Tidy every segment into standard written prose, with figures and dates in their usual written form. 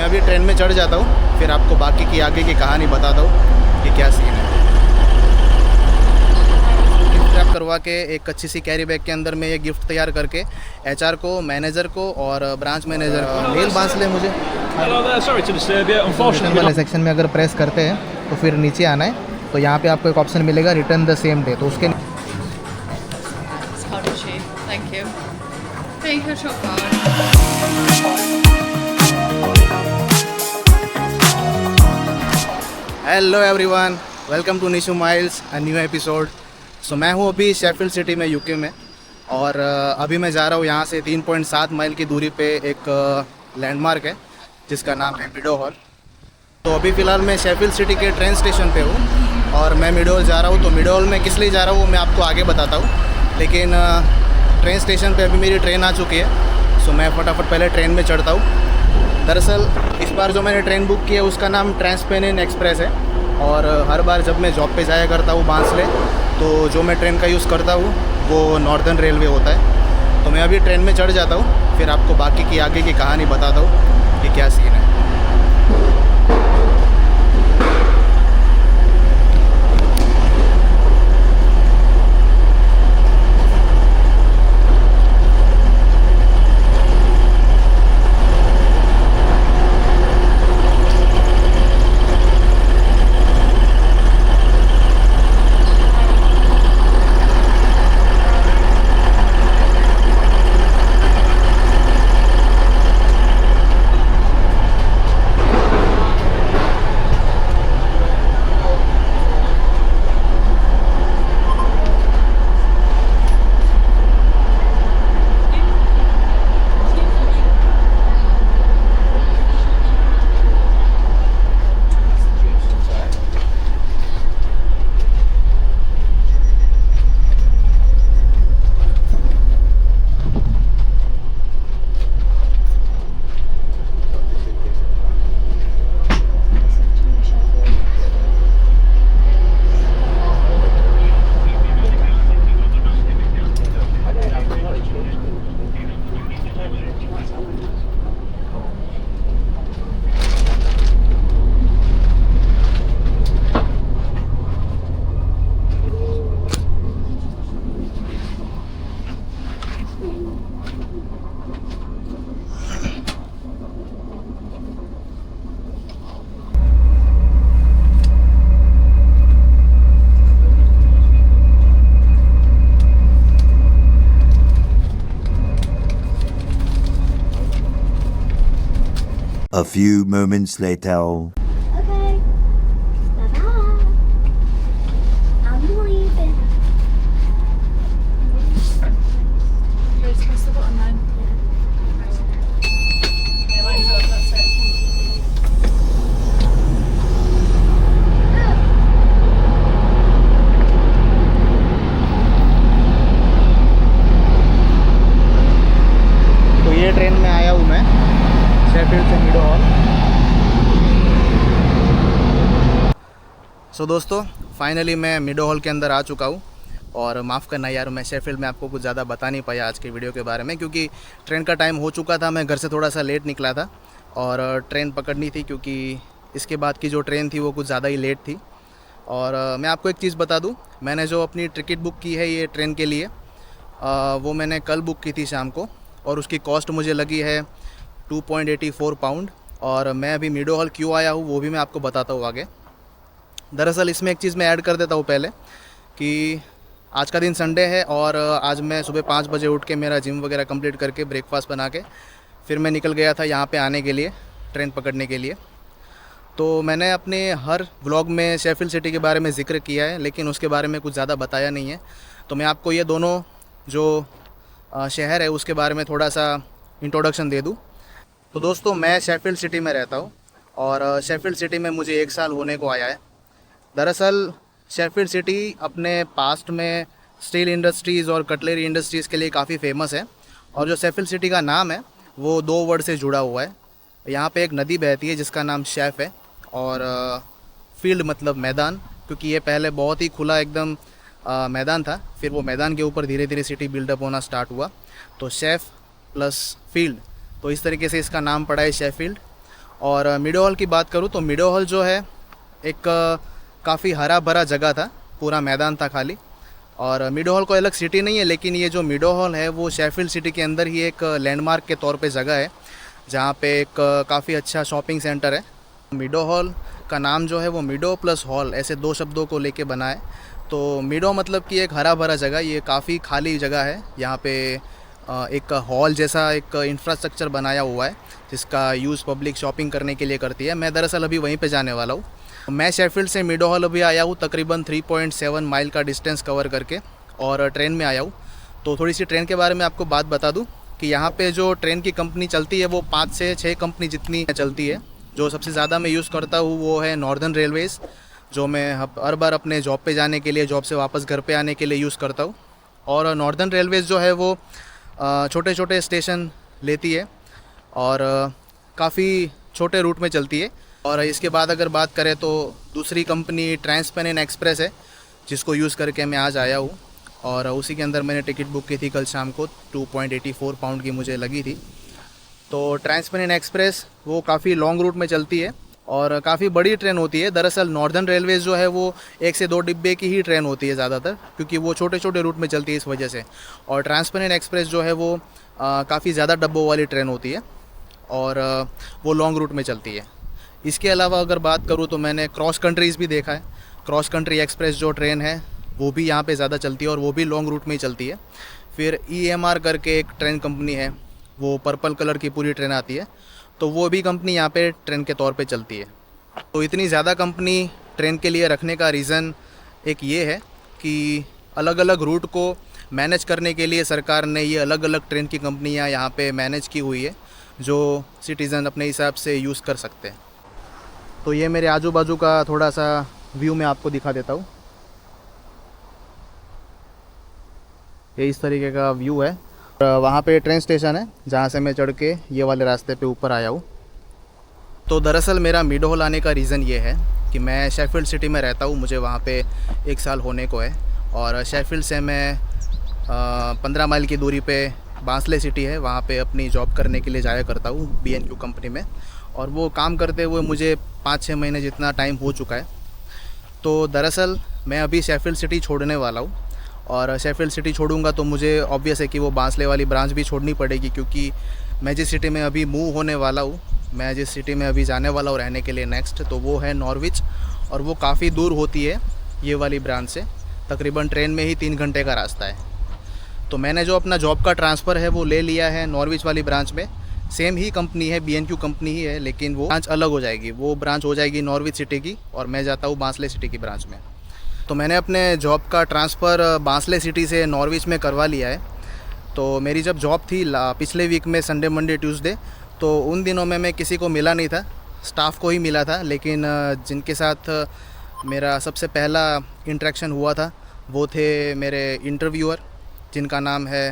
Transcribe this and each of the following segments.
अभी ट्रेन में चढ़ जाता हूँ, फिर आपको बाकी की आगे की कहानी बताता हूँ कि क्या सीन है। गिफ्ट रैप करवा के एक अच्छी सी कैरी बैग के अंदर में ये गिफ्ट तैयार करके एचआर को, मैनेजर को और ब्रांच मैनेजर को मेल बांस ले मुझे। रिटर्न वाले सेक्शन में अगर प्रेस करते हैं तो फिर नीचे आना है, तो यहाँ पे आपको एक ऑप्शन मिलेगा रिटर्न द सेम डे, तो उसके Thank you. Thank you so much. Hello everyone, welcome to Nishu miles, a new episode. So मैं हूँ अभी शेफील्ड सिटी में, यूके में, और अभी मैं जा रहा हूँ यहाँ से 3.7 माइल की दूरी पे एक लैंडमार्क है जिसका नाम है मीडो हॉल। तो अभी फ़िलहाल मैं शेफील्ड सिटी के ट्रेन स्टेशन पे हूँ और मैं मीडो हॉल जा रहा हूँ। तो मीडो हॉल में किस लिए जा रहा हूँ वो मैं आपको आगे बताता हूँ, लेकिन ट्रेन स्टेशन पे अभी मेरी ट्रेन आ चुकी है। सो मैं फटाफट पहले ट्रेन में चढ़ता हूँ। दरअसल इस बार जो मैंने ट्रेन बुक की है उसका नाम ट्रांसपेनिन एक्सप्रेस है, और हर बार जब मैं जॉब पे जाया करता हूँ बांसले, तो जो मैं ट्रेन का यूज़ करता हूँ वो नॉर्दर्न रेलवे होता है। तो मैं अभी ट्रेन में चढ़ जाता हूँ, फिर आपको बाकी की आगे की कहानी बताता हूँ कि क्या सीन है। A few moments later. Okay. Bye-bye. I'm leaving. Please press the button then. Yeah, like so, that's it. तो ये ट्रेन में आया हूँ मैं शेफील्ड से मीडो हॉल। सो दोस्तों, फाइनली मैं मीडो हॉल के अंदर आ चुका हूँ। और माफ़ करना यार, मैं शेफील्ड में आपको कुछ ज़्यादा बता नहीं पाया आज के वीडियो के बारे में, क्योंकि ट्रेन का टाइम हो चुका था। मैं घर से थोड़ा सा लेट निकला था और ट्रेन पकड़नी थी, क्योंकि इसके बाद की जो ट्रेन थी वो कुछ ज़्यादा ही लेट थी। और मैं आपको एक चीज़ बता दूँ, मैंने जो अपनी टिकट बुक की है ये ट्रेन के लिए, वो मैंने कल बुक की थी शाम को, और उसकी कॉस्ट मुझे लगी है 2.84 पाउंड। और मैं अभी मीडो हॉल क्यों आया हूँ वो भी मैं आपको बताता हूँ आगे। दरअसल इसमें एक चीज़ मैं ऐड कर देता हूँ पहले, कि आज का दिन संडे है और आज मैं सुबह 5 बजे उठ के मेरा जिम वगैरह कंप्लीट करके ब्रेकफास्ट बना के फिर मैं निकल गया था यहाँ पे आने के लिए, ट्रेन पकड़ने के लिए। तो मैंने अपने हर व्लॉग में शेफील्ड सिटी के बारे में ज़िक्र किया है, लेकिन उसके बारे में कुछ ज़्यादा बताया नहीं है। तो मैं आपको ये दोनों जो शहर है उसके बारे में थोड़ा सा इंट्रोडक्शन दे दूँ। तो दोस्तों, मैं शेफील्ड सिटी में रहता हूँ और शेफील्ड सिटी में मुझे 1 साल होने को आया है। दरअसल शेफील्ड सिटी अपने पास्ट में स्टील इंडस्ट्रीज़ और कटलरी इंडस्ट्रीज़ के लिए काफ़ी फेमस है। और जो शेफील्ड सिटी का नाम है वो 2 वर्ड से जुड़ा हुआ है। यहाँ पे एक नदी बहती है जिसका नाम शेफ है, और फील्ड मतलब मैदान, क्योंकि ये पहले बहुत ही खुला एकदम मैदान था। फिर वो मैदान के ऊपर धीरे धीरे सिटी बिल्डअप होना स्टार्ट हुआ, तो शेफ प्लस फील्ड, तो इस तरीके से इसका नाम पड़ा है शेफील्ड। और मिडो हॉल की बात करूँ तो मिडो हॉल जो है एक काफ़ी हरा भरा जगह था, पूरा मैदान था खाली। और मिडो हॉल कोई अलग सिटी नहीं है, लेकिन ये जो मिडो हॉल है वो शेफील्ड सिटी के अंदर ही एक लैंडमार्क के तौर पे जगह है, जहाँ पे एक काफ़ी अच्छा शॉपिंग सेंटर है। मिडो हॉल का नाम जो है वो मिडो प्लस हॉल, ऐसे दो शब्दों को लेके बना है। तो मिडो मतलब कि एक हरा भरा जगह, ये काफ़ी खाली जगह है। यहाँ पे एक हॉल जैसा एक इंफ्रास्ट्रक्चर बनाया हुआ है जिसका यूज़ पब्लिक शॉपिंग करने के लिए करती है। मैं दरअसल अभी वहीं पे जाने वाला हूँ। मैं शेफील्ड से मिडो हॉल अभी आया हूँ, तकरीबन 3.7 माइल का डिस्टेंस कवर करके, और ट्रेन में आया हूँ। तो थोड़ी सी ट्रेन के बारे में आपको बात बता दूँ कि यहाँ पे जो ट्रेन की कंपनी चलती है वो 5 से 6 कंपनी जितनी चलती है। जो सबसे ज़्यादा मैं यूज़ करता हूँ वो है नॉर्दर्न रेलवेज़, जो मैं हर बार अपने जॉब पे जाने के लिए, जॉब से वापस घर पे आने के लिए यूज़ करता हूँ। और नॉर्दर्न रेलवेज़ जो है वो छोटे छोटे स्टेशन लेती है और काफ़ी छोटे रूट में चलती है। और इसके बाद अगर बात करें तो दूसरी कंपनी ट्रांसपेनिन एक्सप्रेस है, जिसको यूज़ करके मैं आज आया हूँ। और उसी के अंदर मैंने टिकट बुक की थी कल शाम को, 2.84 पाउंड की मुझे लगी थी। तो ट्रांसपेनिन एक्सप्रेस वो काफ़ी लॉन्ग रूट में चलती है और काफ़ी बड़ी ट्रेन होती है। दरअसल नॉर्दर्न रेलवेज़ जो है वो 1 से 2 डिब्बे की ही ट्रेन होती है ज़्यादातर, क्योंकि वो छोटे छोटे रूट में चलती है इस वजह से। और ट्रांसपेनिन एक्सप्रेस जो है वो काफ़ी ज़्यादा डब्बों वाली ट्रेन होती है और वो लॉन्ग रूट में चलती है। इसके अलावा अगर बात करूँ तो मैंने क्रॉस कंट्रीज़ भी देखा है। क्रॉस कंट्री एक्सप्रेस जो ट्रेन है वो भी यहाँ पे ज़्यादा चलती है और वो भी लॉन्ग रूट में ही चलती है। फिर EMR करके एक ट्रेन कंपनी है, वो पर्पल कलर की पूरी ट्रेन आती है, तो वो भी कंपनी यहाँ पे ट्रेन के तौर पे चलती है। तो इतनी ज़्यादा कंपनी ट्रेन के लिए रखने का रीज़न एक ये है कि अलग अलग रूट को मैनेज करने के लिए सरकार ने ये अलग अलग ट्रेन की कंपनियाँ यहाँ पे मैनेज की हुई है, जो सिटीज़न अपने हिसाब से यूज़ कर सकते हैं। तो ये मेरे आजू बाजू का थोड़ा सा व्यू मैं आपको दिखा देता हूँ। ये इस तरीके का व्यू है। वहाँ पे ट्रेन स्टेशन है जहाँ से मैं चढ़ के ये वाले रास्ते पे ऊपर आया हूँ। तो दरअसल मेरा मिडो हॉल आने का रीज़न ये है कि मैं शेफील्ड सिटी में रहता हूँ, मुझे वहाँ पे 1 साल होने को है। और शेफील्ड से मैं 15 माइल की दूरी पे बांसले सिटी है, वहाँ पे अपनी जॉब करने के लिए जाया करता हूँ B&Q कंपनी में। और वो काम करते हुए मुझे 5-6 महीने जितना टाइम हो चुका है। तो दरअसल मैं अभी शेफील्ड सिटी छोड़ने वाला हूँ, और शेफील्ड सिटी छोड़ूंगा तो मुझे ऑब्वियस है कि वो बांसले वाली ब्रांच भी छोड़नी पड़ेगी, क्योंकि मैं जिस सिटी में अभी मूव होने वाला हूँ, मैं जिस सिटी में अभी जाने वाला हूँ रहने के लिए नेक्स्ट, तो वो है नॉर्विच। और वो काफ़ी दूर होती है ये वाली ब्रांच से, तकरीबन ट्रेन में ही 3 घंटे का रास्ता है। तो मैंने जो अपना जॉब का ट्रांसफ़र है वो ले लिया है नॉर्विच वाली ब्रांच में। सेम ही कंपनी है, B&Q कंपनी ही है, लेकिन वो ब्रांच अलग हो जाएगी। वो ब्रांच हो जाएगी नॉर्विच सिटी की और मैं जाता हूँ बांसले सिटी की ब्रांच में। तो मैंने अपने जॉब का ट्रांसफ़र बांसले सिटी से नॉर्विच में करवा लिया है। तो मेरी जब जॉब थी पिछले वीक में संडे मंडे ट्यूसडे, तो उन दिनों में मैं किसी को मिला नहीं था, स्टाफ को ही मिला था। लेकिन जिनके साथ मेरा सबसे पहला इंटरेक्शन हुआ था वो थे मेरे इंटरव्यूअर, जिनका नाम है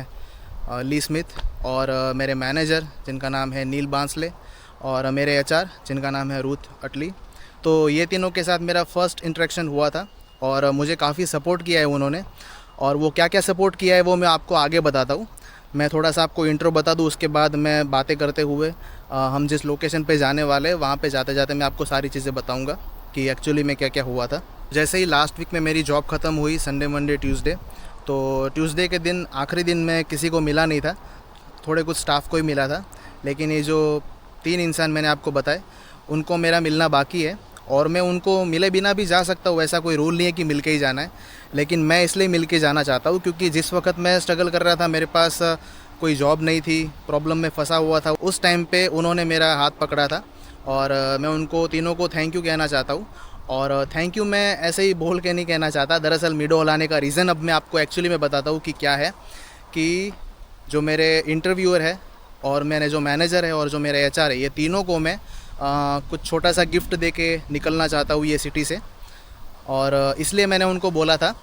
ली स्मिथ, और मेरे मैनेजर जिनका नाम है नील बांसले, और मेरे HR जिनका नाम है रूथ अटली। तो ये तीनों के साथ मेरा फ़र्स्ट इंटरेक्शन हुआ था और मुझे काफ़ी सपोर्ट किया है उन्होंने। और वो क्या क्या सपोर्ट किया है वो मैं आपको आगे बताता हूँ। मैं थोड़ा सा आपको इंट्रो बता दूँ, उसके बाद मैं बातें करते हुए हम जिस लोकेशन पे जाने वाले हैं वहाँ पे जाते जाते मैं आपको सारी चीज़ें बताऊँगा कि एक्चुअली में क्या क्या हुआ था। जैसे ही लास्ट वीक में मेरी जॉब ख़त्म हुई संडे मंडे ट्यूसडे, तो ट्यूसडे के दिन आखिरी दिन मैं किसी को मिला नहीं था, थोड़े कुछ स्टाफ को ही मिला था। लेकिन ये जो 3 इंसान मैंने आपको बताए उनको मेरा मिलना बाकी है, और मैं उनको मिले बिना भी जा सकता हूँ, ऐसा कोई रूल नहीं है कि मिल के ही जाना है। लेकिन मैं इसलिए मिल के जाना चाहता हूँ क्योंकि जिस वक्त मैं स्ट्रगल कर रहा था, मेरे पास कोई जॉब नहीं थी, प्रॉब्लम में फंसा हुआ था, उस टाइम पे उन्होंने मेरा हाथ पकड़ा था। और मैं उनको तीनों को थैंक यू कहना चाहता हूँ। और थैंक यू मैं ऐसे ही बोल के नहीं कहना चाहता। दरअसल मिडो हॉल आने का रीज़न अब मैं आपको एक्चुअली में बताता हूँ कि क्या है। कि जो मेरे इंटरव्यूअर है और मेरे जो मैनेजर है और जो मेरे HR है, ये तीनों को मैं कुछ छोटा सा गिफ्ट दे के निकलना चाहता हूँ ये सिटी से। और इसलिए मैंने उनको बोला था,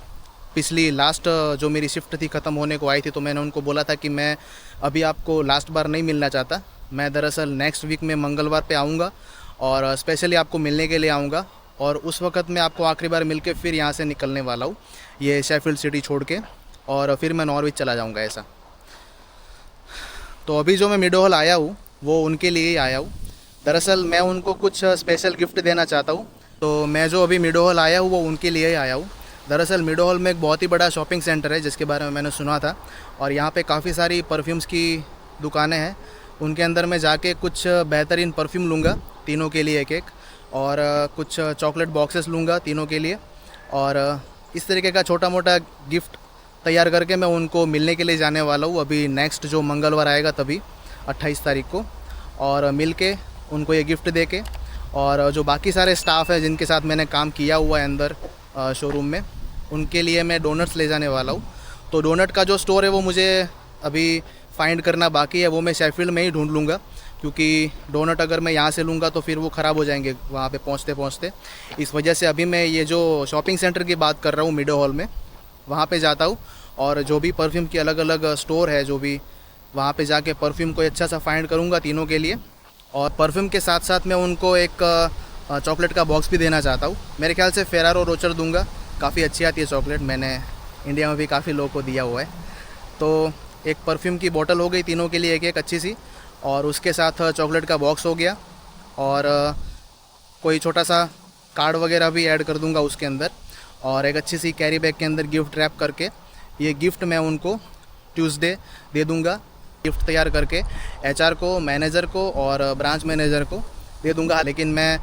पिछली लास्ट जो मेरी शिफ्ट थी ख़त्म होने को आई थी, तो मैंने उनको बोला था कि मैं अभी आपको लास्ट बार नहीं मिलना चाहता। मैं दरअसल नेक्स्ट वीक में मंगलवार पे आऊँगा और स्पेशली आपको मिलने के लिए आऊँगा, और उस वक्त मैं आपको आखिरी बार मिल के फिर यहाँ से निकलने वाला हूँ ये शेफील्ड सिटी छोड़ के, और फिर मैं नॉर्विच चला जाऊँगा ऐसा। तो अभी जो मैं मिडो हॉल आया हूँ वो उनके लिए ही आया हूँ। दरअसल मैं उनको कुछ स्पेशल गिफ्ट देना चाहता हूँ। तो मैं जो अभी मिडो हॉल आया हूँ वो उनके लिए ही आया हूँ। दरअसल मिडो हॉल में एक बहुत ही बड़ा शॉपिंग सेंटर है जिसके बारे में मैंने सुना था, और यहाँ पे काफ़ी सारी परफ्यूम्स की दुकानें हैं। उनके अंदर मैं जाके कुछ बेहतरीन परफ्यूम लूँगा, तीनों के लिए एक एक, और कुछ चॉकलेट बॉक्सेस लूँगा तीनों के लिए, और इस तरीके का छोटा मोटा गिफ्ट तैयार करके मैं उनको मिलने के लिए जाने वाला हूँ अभी नेक्स्ट जो मंगलवार आएगा तभी 28 तारीख को, और मिल के उनको ये गिफ्ट दे के, और जो बाकी सारे स्टाफ है जिनके साथ मैंने काम किया हुआ है अंदर शोरूम में, उनके लिए मैं डोनट्स ले जाने वाला हूँ। तो डोनट का जो स्टोर है वो मुझे अभी फाइंड करना बाकी है, वो मैं शेफील्ड में ही ढूंढ लूँगा, क्योंकि डोनट अगर मैं यहाँ से लूँगा तो फिर वो ख़राब हो जाएंगे वहाँ पे पहुँचते पहुँचते। इस वजह से अभी मैं ये जो शॉपिंग सेंटर की बात कर रहा हूँ मिडो हॉल में, वहाँ पे जाता हूँ, और जो भी परफ्यूम की अलग अलग स्टोर है, जो भी वहाँ पे जाके परफ्यूम को अच्छा सा फाइंड करूँगा तीनों के लिए, और परफ्यूम के साथ साथ मैं उनको एक चॉकलेट का बॉक्स भी देना चाहता हूँ। मेरे ख्याल से फेरारो रोचर दूंगा, काफ़ी अच्छी आती है चॉकलेट, मैंने इंडिया में भी काफ़ी लोगों को दिया हुआ है। तो एक परफ्यूम की बोतल हो गई तीनों के लिए एक एक अच्छी सी, और उसके साथ चॉकलेट का बॉक्स हो गया, और कोई छोटा सा कार्ड वगैरह भी ऐड कर दूंगा उसके अंदर, और एक अच्छी सी कैरी बैग के अंदर गिफ्ट रैप करके ये गिफ्ट मैं उनको ट्यूसडे दे दूंगा। गिफ्ट तैयार करके एचआर को, मैनेजर को और ब्रांच मैनेजर को दे दूंगा। लेकिन मैं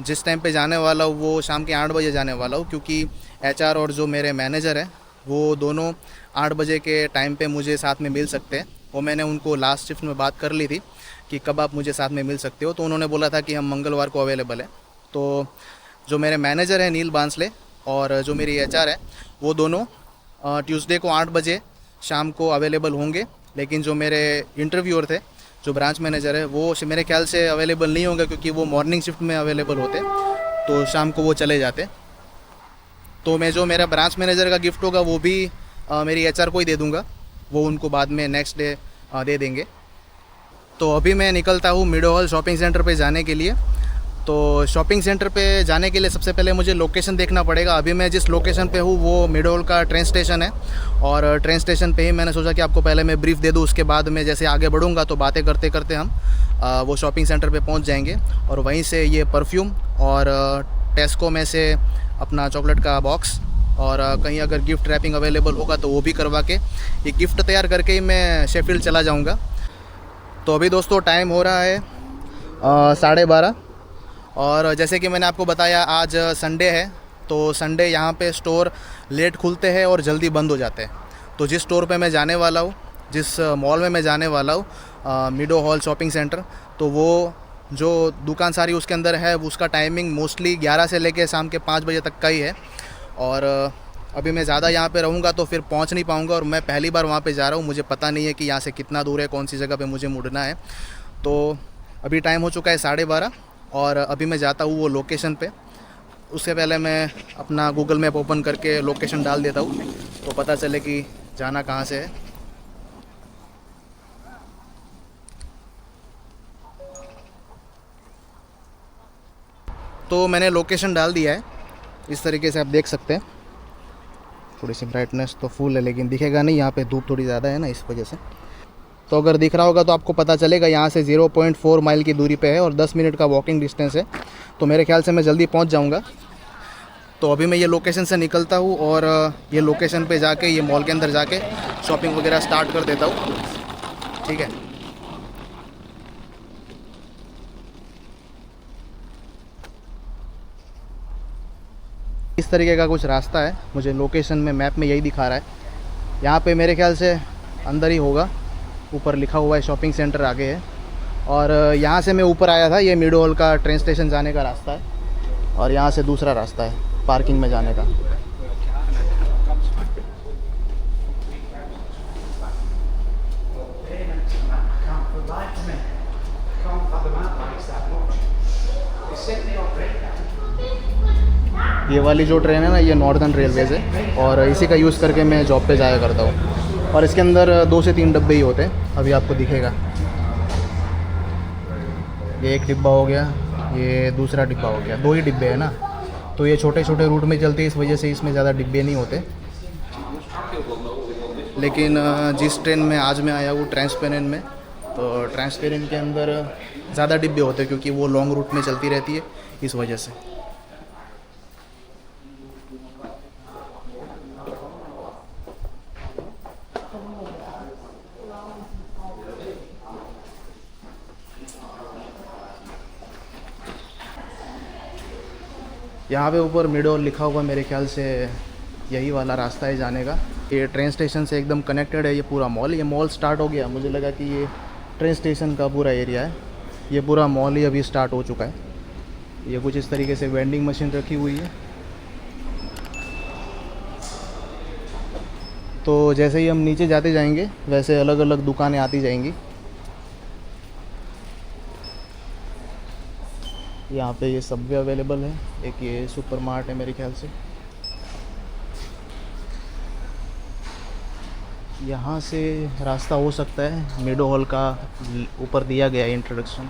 जिस टाइम पे जाने वाला हूँ वो शाम के 8 बजे जाने वाला हूँ, क्योंकि एचआर और जो मेरे मैनेजर हैं वो दोनों 8 बजे के टाइम पे मुझे साथ में मिल सकते हैं। वो मैंने उनको लास्ट शिफ्ट में बात कर ली थी कि कब आप मुझे साथ में मिल सकते हो, तो उन्होंने बोला था कि हम मंगलवार को अवेलेबल है। तो जो मेरे मैनेजर हैं नील बांसले और जो मेरी एचआर है वो दोनों ट्यूसडे को 8 बजे शाम को अवेलेबल होंगे। लेकिन जो मेरे इंटरव्यूअर थे, जो ब्रांच मैनेजर है, वो मेरे ख्याल से अवेलेबल नहीं होंगे, क्योंकि वो मॉर्निंग शिफ्ट में अवेलेबल होते तो शाम को वो चले जाते। तो मैं जो मेरा ब्रांच मैनेजर का गिफ्ट होगा वो भी मेरी एचआर को ही दे दूंगा, वो उनको बाद में नेक्स्ट डे दे देंगे। तो अभी मैं निकलता हूँ मिडो हॉल शॉपिंग सेंटर पे जाने के लिए। तो शॉपिंग सेंटर पे जाने के लिए सबसे पहले मुझे लोकेशन देखना पड़ेगा। अभी मैं जिस लोकेशन पे हूँ वो मिडो हॉल का ट्रेन स्टेशन है, और ट्रेन स्टेशन पे ही मैंने सोचा कि आपको पहले मैं ब्रीफ दे दूँ, उसके बाद मैं जैसे आगे बढ़ूँगा तो बातें करते करते हम वो शॉपिंग सेंटर पे पहुँच जाएंगे, और वहीं से ये परफ्यूम और टेस्को में से अपना चॉकलेट का बॉक्स, और कहीं अगर गिफ्ट रैपिंग अवेलेबल होगा तो वो भी करवा के ये गिफ्ट तैयार करके ही मैं शेफील्ड चला जाऊँगा। तो अभी दोस्तों टाइम हो रहा है 12:30, और जैसे कि मैंने आपको बताया आज संडे है, तो संडे यहाँ पे स्टोर लेट खुलते हैं और जल्दी बंद हो जाते हैं। तो जिस स्टोर पे मैं जाने वाला हूँ, जिस मॉल में मैं जाने वाला हूँ मिडो हॉल शॉपिंग सेंटर, तो वो जो दुकान सारी उसके अंदर है उसका टाइमिंग मोस्टली 11 से लेके शाम के 5 बजे तक का ही है। और अभी मैं ज़्यादा यहाँ पे रहूँगा तो फिर पहुँच नहीं पाऊँगा, और मैं पहली बार वहाँ पे जा रहा हूँ, मुझे पता नहीं है कि यहाँ से कितना दूर है, कौन सी जगह पे मुझे मुड़ना है। तो अभी टाइम हो चुका है 12:30, और अभी मैं जाता हूँ वो लोकेशन पे। उससे पहले मैं अपना गूगल मैप ओपन करके लोकेशन डाल देता हूँ तो पता चले कि जाना कहाँ से है। तो मैंने लोकेशन डाल दिया है, इस तरीके से आप देख सकते हैं। थोड़ी सी ब्राइटनेस तो फुल है लेकिन दिखेगा नहीं, यहाँ पे धूप थोड़ी ज़्यादा है ना, इस वजह से। तो अगर दिख रहा होगा तो आपको पता चलेगा यहाँ से 0.4 माइल की दूरी पे है और 10 मिनट का वॉकिंग डिस्टेंस है। तो मेरे ख्याल से मैं जल्दी पहुँच जाऊँगा। तो अभी मैं ये लोकेशन से निकलता हूँ और ये लोकेशन पे जाके ये मॉल के अंदर जाके शॉपिंग वगैरह स्टार्ट कर देता हूँ, ठीक है। इस तरीके का कुछ रास्ता है, मुझे लोकेशन में मैप में यही दिखा रहा है। यहाँ पे मेरे ख्याल से अंदर ही होगा, ऊपर लिखा हुआ है शॉपिंग सेंटर आगे है। और यहाँ से मैं ऊपर आया था, ये मिडो हॉल का ट्रेन स्टेशन जाने का रास्ता है, और यहाँ से दूसरा रास्ता है पार्किंग में जाने का। ये वाली जो ट्रेन है ना, ये नॉर्दर्न रेलवेज़ है, और इसी का यूज़ करके मैं जॉब पे जाया करता हूँ। और इसके अंदर 2 से 3 डब्बे ही होते हैं, अभी आपको दिखेगा। ये एक डिब्बा हो गया, ये दूसरा डिब्बा हो गया, 2 ही डिब्बे हैं ना। तो ये छोटे छोटे रूट में चलते हैं, इस वजह से इसमें ज़्यादा डिब्बे नहीं होते। लेकिन जिस ट्रेन में आज मैं आया हूँ ट्रांसपेरेंट में, तो ट्रांसपेरेंट के अंदर ज़्यादा डिब्बे होते हैं क्योंकि वो लॉन्ग रूट में चलती रहती है, इस वजह से। यहाँ पे ऊपर मिडो लिखा हुआ, मेरे ख्याल से यही वाला रास्ता है जाने का। ये ट्रेन स्टेशन से एकदम कनेक्टेड है ये पूरा मॉल। ये मॉल स्टार्ट हो गया, मुझे लगा कि ये ट्रेन स्टेशन का पूरा एरिया है। ये पूरा मॉल ही अभी स्टार्ट हो चुका है। ये कुछ इस तरीके से वेंडिंग मशीन रखी हुई है। तो जैसे ही हम नीचे जाते जाएंगे वैसे अलग अलग दुकानें आती जाएंगी। यहाँ पे ये सबवे अवेलेबल है, एक ये सुपर मार्ट है मेरे ख्याल से। यहाँ से रास्ता हो सकता है मिडो हॉल का, ऊपर दिया गया है इंट्रोडक्शन।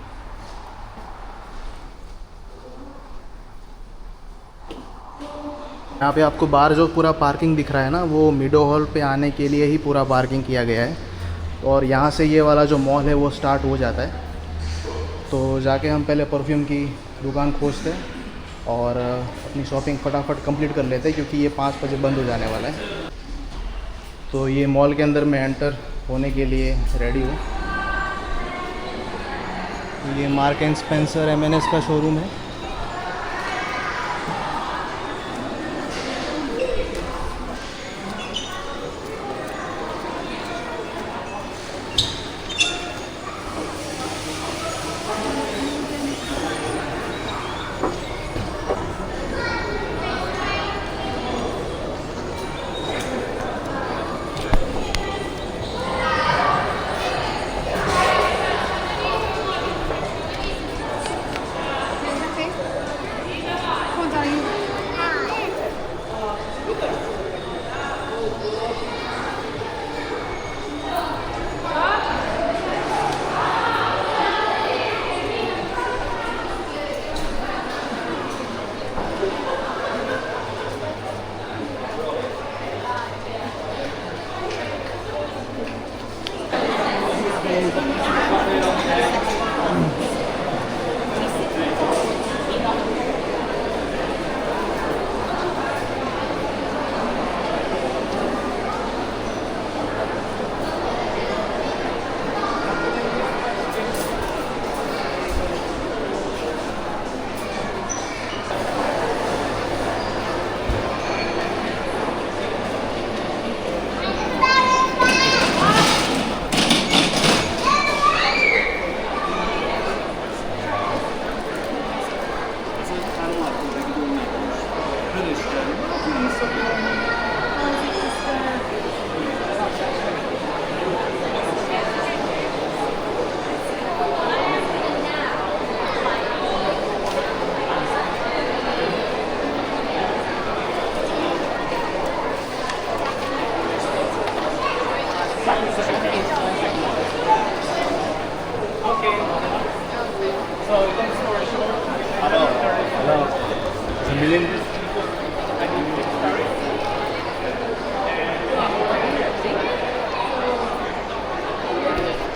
यहाँ पे आपको बाहर जो पूरा पार्किंग दिख रहा है ना, वो मिडो हॉल पे आने के लिए ही पूरा पार्किंग किया गया है। और यहाँ से ये वाला जो मॉल है वो स्टार्ट हो जाता है। तो जाके हम पहले परफ्यूम की दुकान खोजते हैं और अपनी शॉपिंग फटाफट कंप्लीट कर लेते हैं क्योंकि ये 5 बजे बंद हो जाने वाला है। तो ये मॉल के अंदर मैं एंटर होने के लिए रेडी हूँ। ये मार्क एंड स्पेंसर M&S का शोरूम है।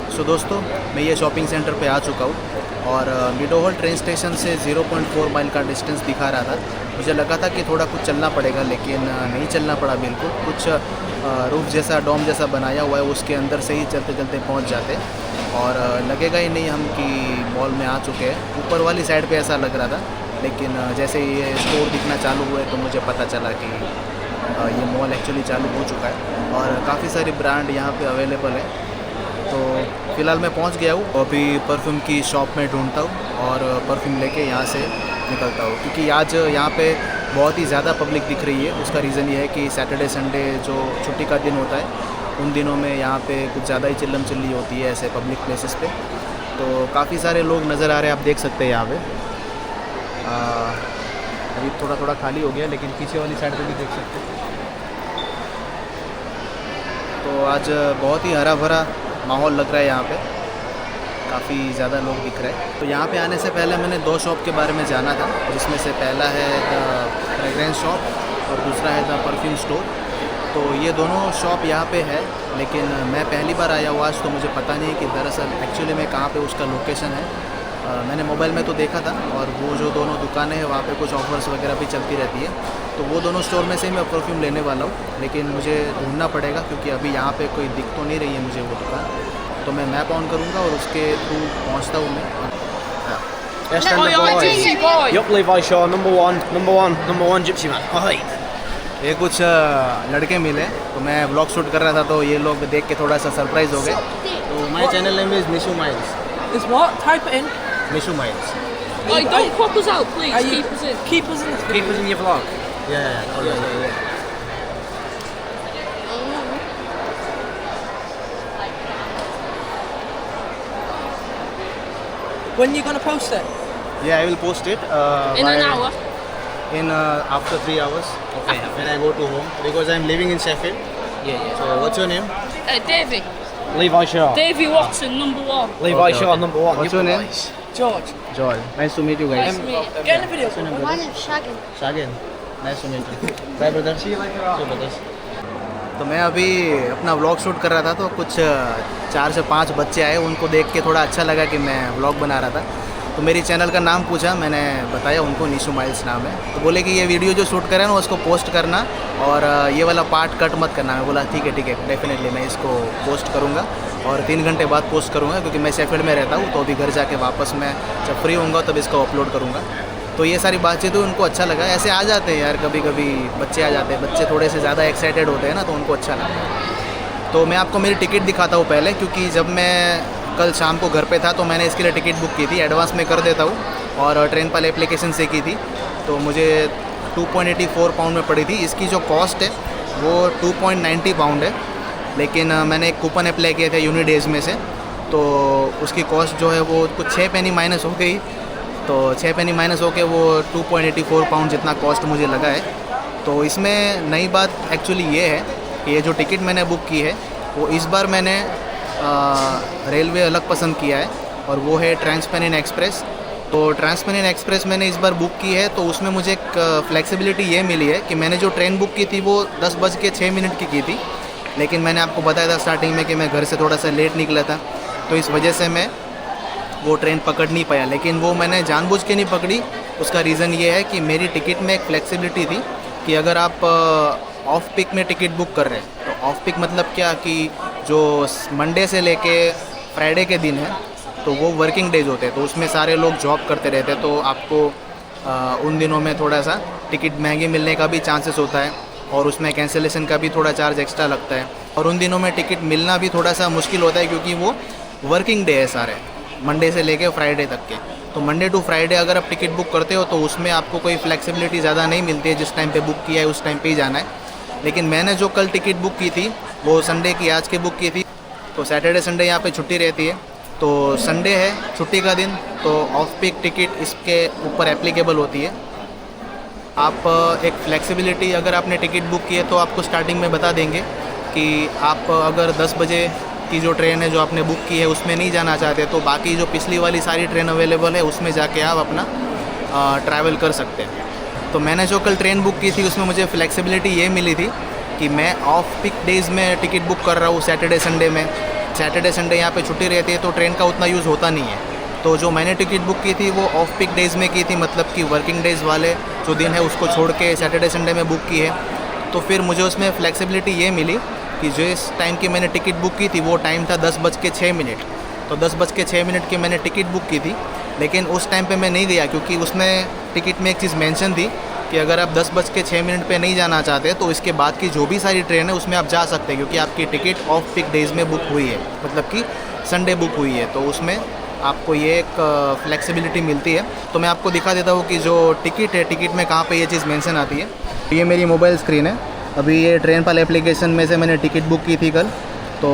सो दोस्तों, मैं ये शॉपिंग सेंटर पे आ चुका हूँ और मिडो हॉल ट्रेन स्टेशन से 0.4 माइल का डिस्टेंस दिखा रहा था। मुझे लगा था कि थोड़ा कुछ चलना पड़ेगा, लेकिन नहीं चलना पड़ा बिल्कुल। कुछ रूफ जैसा, डोम जैसा बनाया हुआ है, उसके अंदर से ही चलते चलते पहुँच जाते और लगेगा ही नहीं हम कि मॉल में आ चुके हैं। ऊपर वाली साइड पे ऐसा लग रहा था, लेकिन जैसे ये स्टोर दिखना चालू हुए तो मुझे पता चला कि ये मॉल एक्चुअली चालू हो चुका है और काफ़ी सारी ब्रांड यहाँ पे अवेलेबल है। तो फ़िलहाल मैं पहुँच गया हूँ, अभी परफ्यूम की शॉप में ढूंढता हूँ और परफ्यूम लेके यहाँ से निकलता हूँ, क्योंकि आज यहाँ पे बहुत ही ज़्यादा पब्लिक दिख रही है। उसका रीज़न ये है कि सैटरडे संडे जो छुट्टी का दिन होता है, उन दिनों में यहाँ पे कुछ ज़्यादा ही चिल्लम चिल्ली होती है ऐसे पब्लिक प्लेसेस पे। तो काफ़ी सारे लोग नज़र आ रहे हैं, आप देख सकते हैं यहाँ पे। अभी थोड़ा थोड़ा खाली हो गया, लेकिन पीछे वाली साइड पे भी देख सकते हैं। तो आज बहुत ही हरा भरा माहौल लग रहा है यहाँ पे, काफ़ी ज़्यादा लोग दिख रहे हैं। तो यहाँ पे आने से पहले मैंने 2 शॉप के बारे में जाना था, जिसमें से पहला है द फ्रेग्रेंस शॉप और दूसरा है द परफ्यूम स्टोर। तो ये दोनों शॉप यहाँ पे है, लेकिन मैं पहली बार आया हुआ आज, तो मुझे पता नहीं कि दरअसल एक्चुअली में कहाँ पे उसका लोकेशन है। मैंने मोबाइल में तो देखा था, और वो जो दोनों दुकानें हैं वहाँ पे कुछ ऑफर्स वगैरह भी चलती रहती है, तो वो दोनों स्टोर में से मैं परफ्यूम लेने वाला हूँ, लेकिन मुझे ढूंढना पड़ेगा क्योंकि अभी यहाँ पे कोई दिख तो नहीं रही है मुझे वो दुकान। तो मैं मैप ऑन करूँगा और उसके थ्रू पहुँचता हूँ मैं। Yes, number boy. Yup, Levi Shaw, number one Gypsy man. Oh, hey. ये कुछ लड़के मिले, तो मैं व्लॉग शूट कर रहा था, तो ये लोग देख के थोड़ा सा सरप्राइज हो गए। तो my channel name is Nishu miles. It's what? Type it in. Nishu miles. Oh, don't crop us out, please. Keep us in. Keep us in this video. Keep us in your vlog. Yeah. When you gonna post it? Yeah, I will post it In an hour. in after 3 hours. Okay. When I go to home, because I'm living in Sheffield. Yeah. So what's your name? Davey. Levi Shaw. Davey Watson, number 1. Levi Okay, Shaw, okay. number one. What's You your name? boys. George. George. Nice to meet you guys. Nice to meet you. Get in the video. My name's Shagan. Shagan. Nice to meet you. Bye brother. See you later. See you brothers. तो मैं अभी अपना vlog shoot कर रहा था, तो कुछ 4 से 5 बच्चे आए, उनको देख के थोड़ा अच्छा लगा कि मैं व्लॉग बना रहा था, तो मेरी चैनल का नाम पूछा, मैंने बताया उनको निशु माइल्स नाम है। तो बोले कि ये वीडियो जो शूट करें ना उसको पोस्ट करना, और ये वाला पार्ट कट मत करना। मैं बोला ठीक है डेफिनेटली मैं इसको पोस्ट करूँगा, और 3 घंटे बाद पोस्ट करूँगा, क्योंकि मैं शेफील्ड में रहता हूँ, तो अभी घर जाके वापस मैं जब फ्री होऊंगा तब इसको अपलोड करूँगा। तो ये सारी बातचीत हुई, उनको अच्छा लगा। ऐसे आ जाते हैं यार, कभी कभी बच्चे आ जाते हैं, बच्चे थोड़े से ज़्यादा एक्साइटेड होते हैं ना, तो उनको अच्छा लगता है। तो मैं आपको मेरी टिकट दिखाता हूँ पहले, क्योंकि जब मैं कल शाम को घर पे था तो मैंने इसके लिए टिकट बुक की थी, एडवांस में कर देता हूँ, और ट्रेन वाले एप्लीकेशन से की थी, तो मुझे 2.84 पाउंड में पड़ी थी। इसकी जो कॉस्ट है वो 2.90 पाउंड है, लेकिन मैंने एक कूपन अप्लाई किया था यूनिडेज में से, तो उसकी कॉस्ट जो है वो कुछ 6 पेनी माइनस हो गई, तो 6 पेनी माइनस होके वो 2.84 पाउंड जितना कॉस्ट मुझे लगा है। तो इसमें नई बात एक्चुअली ये है कि ये जो टिकट मैंने बुक की है वो इस बार मैंने रेलवे अलग पसंद किया है, और वो है ट्रांसपेनिन एक्सप्रेस। तो ट्रांसपेनिन एक्सप्रेस मैंने इस बार बुक की है, तो उसमें मुझे एक फ्लेक्सिबिलिटी ये मिली है कि मैंने जो ट्रेन बुक की थी वो 10:06 की थी, लेकिन मैंने आपको बताया था स्टार्टिंग में कि मैं घर से थोड़ा सा लेट निकला था, तो इस वजह से मैं वो ट्रेन पकड़ नहीं पाया। लेकिन वो मैंने जानबूझ के नहीं पकड़ी, उसका रीज़न ये है कि मेरी टिकट में एक फ्लेक्सिबिलिटी थी कि अगर आप ऑफ पिक में टिकट बुक कर रहे हैं, तो ऑफ पिक मतलब क्या कि जो मंडे से लेके फ्राइडे के दिन है, तो वो वर्किंग डेज होते हैं, तो उसमें सारे लोग जॉब करते रहते हैं, तो आपको उन दिनों में थोड़ा सा टिकट महंगी मिलने का भी चांसेस होता है, और उसमें कैंसिलेशन का भी थोड़ा चार्ज एक्स्ट्रा लगता है, और उन दिनों में टिकट मिलना भी थोड़ा सा मुश्किल होता है, क्योंकि वो वर्किंग डे है सारे, मंडे से लेके फ्राइडे तक के। तो मंडे टू फ्राइडे अगर आप टिकट बुक करते हो तो उसमें आपको कोई फ्लेक्सिबिलिटी ज़्यादा नहीं मिलती है, जिस टाइम पे बुक किया है उस टाइम पे ही जाना है। लेकिन मैंने जो कल टिकट बुक की थी वो संडे की आज के बुक की थी, तो सैटरडे संडे यहाँ पे छुट्टी रहती है, तो संडे है छुट्टी का दिन, तो ऑफ पिक टिकट इसके ऊपर एप्लीकेबल होती है। आप एक फ्लेक्सिबिलिटी अगर आपने टिकट बुक की है तो आपको स्टार्टिंग में बता देंगे कि आप अगर 10 बजे की जो ट्रेन है जो आपने बुक की है उसमें नहीं जाना चाहते, तो बाकी जो पिछली वाली सारी ट्रेन अवेलेबल है उसमें जाके आप अपना ट्रैवल कर सकते हैं। तो मैंने जो कल ट्रेन बुक की थी उसमें मुझे फ्लेक्सिबिलिटी ये मिली थी कि मैं ऑफ पिक डेज़ में टिकट बुक कर रहा हूँ सैटरडे संडे में। सैटरडे संडे यहाँ पे छुट्टी रहती है, तो ट्रेन का उतना यूज़ होता नहीं है। तो जो मैंने टिकट बुक की थी वो ऑफ पिक डेज़ में की थी, मतलब कि वर्किंग डेज़ वाले जो दिन है उसको छोड़ के सैटरडे संडे में बुक की है। तो फिर मुझे उसमें फ्लेक्सिबिलिटी ये मिली कि जो इस टाइम की मैंने टिकट बुक की थी वो टाइम था 10:06। तो 10:06 की मैंने टिकट बुक की थी, लेकिन उस टाइम पे मैं नहीं गया, क्योंकि उसमें टिकट में एक चीज़ मेंशन थी कि अगर आप 10:06 पे नहीं जाना चाहते तो इसके बाद की जो भी सारी ट्रेन है उसमें आप जा सकते हैं, क्योंकि आपकी टिकट ऑफ पिक डेज़ में बुक हुई है, मतलब कि संडे बुक हुई है, तो उसमें आपको ये एक फ्लेक्सिबिलिटी मिलती है। तो मैं आपको दिखा देता हूँ कि जो टिकट है, टिकट में कहाँ पे ये चीज़ मेंशन आती है। ये मेरी मोबाइल स्क्रीन है, अभी ये ट्रेन वाले एप्लीकेशन में से मैंने टिकट बुक की थी कल, तो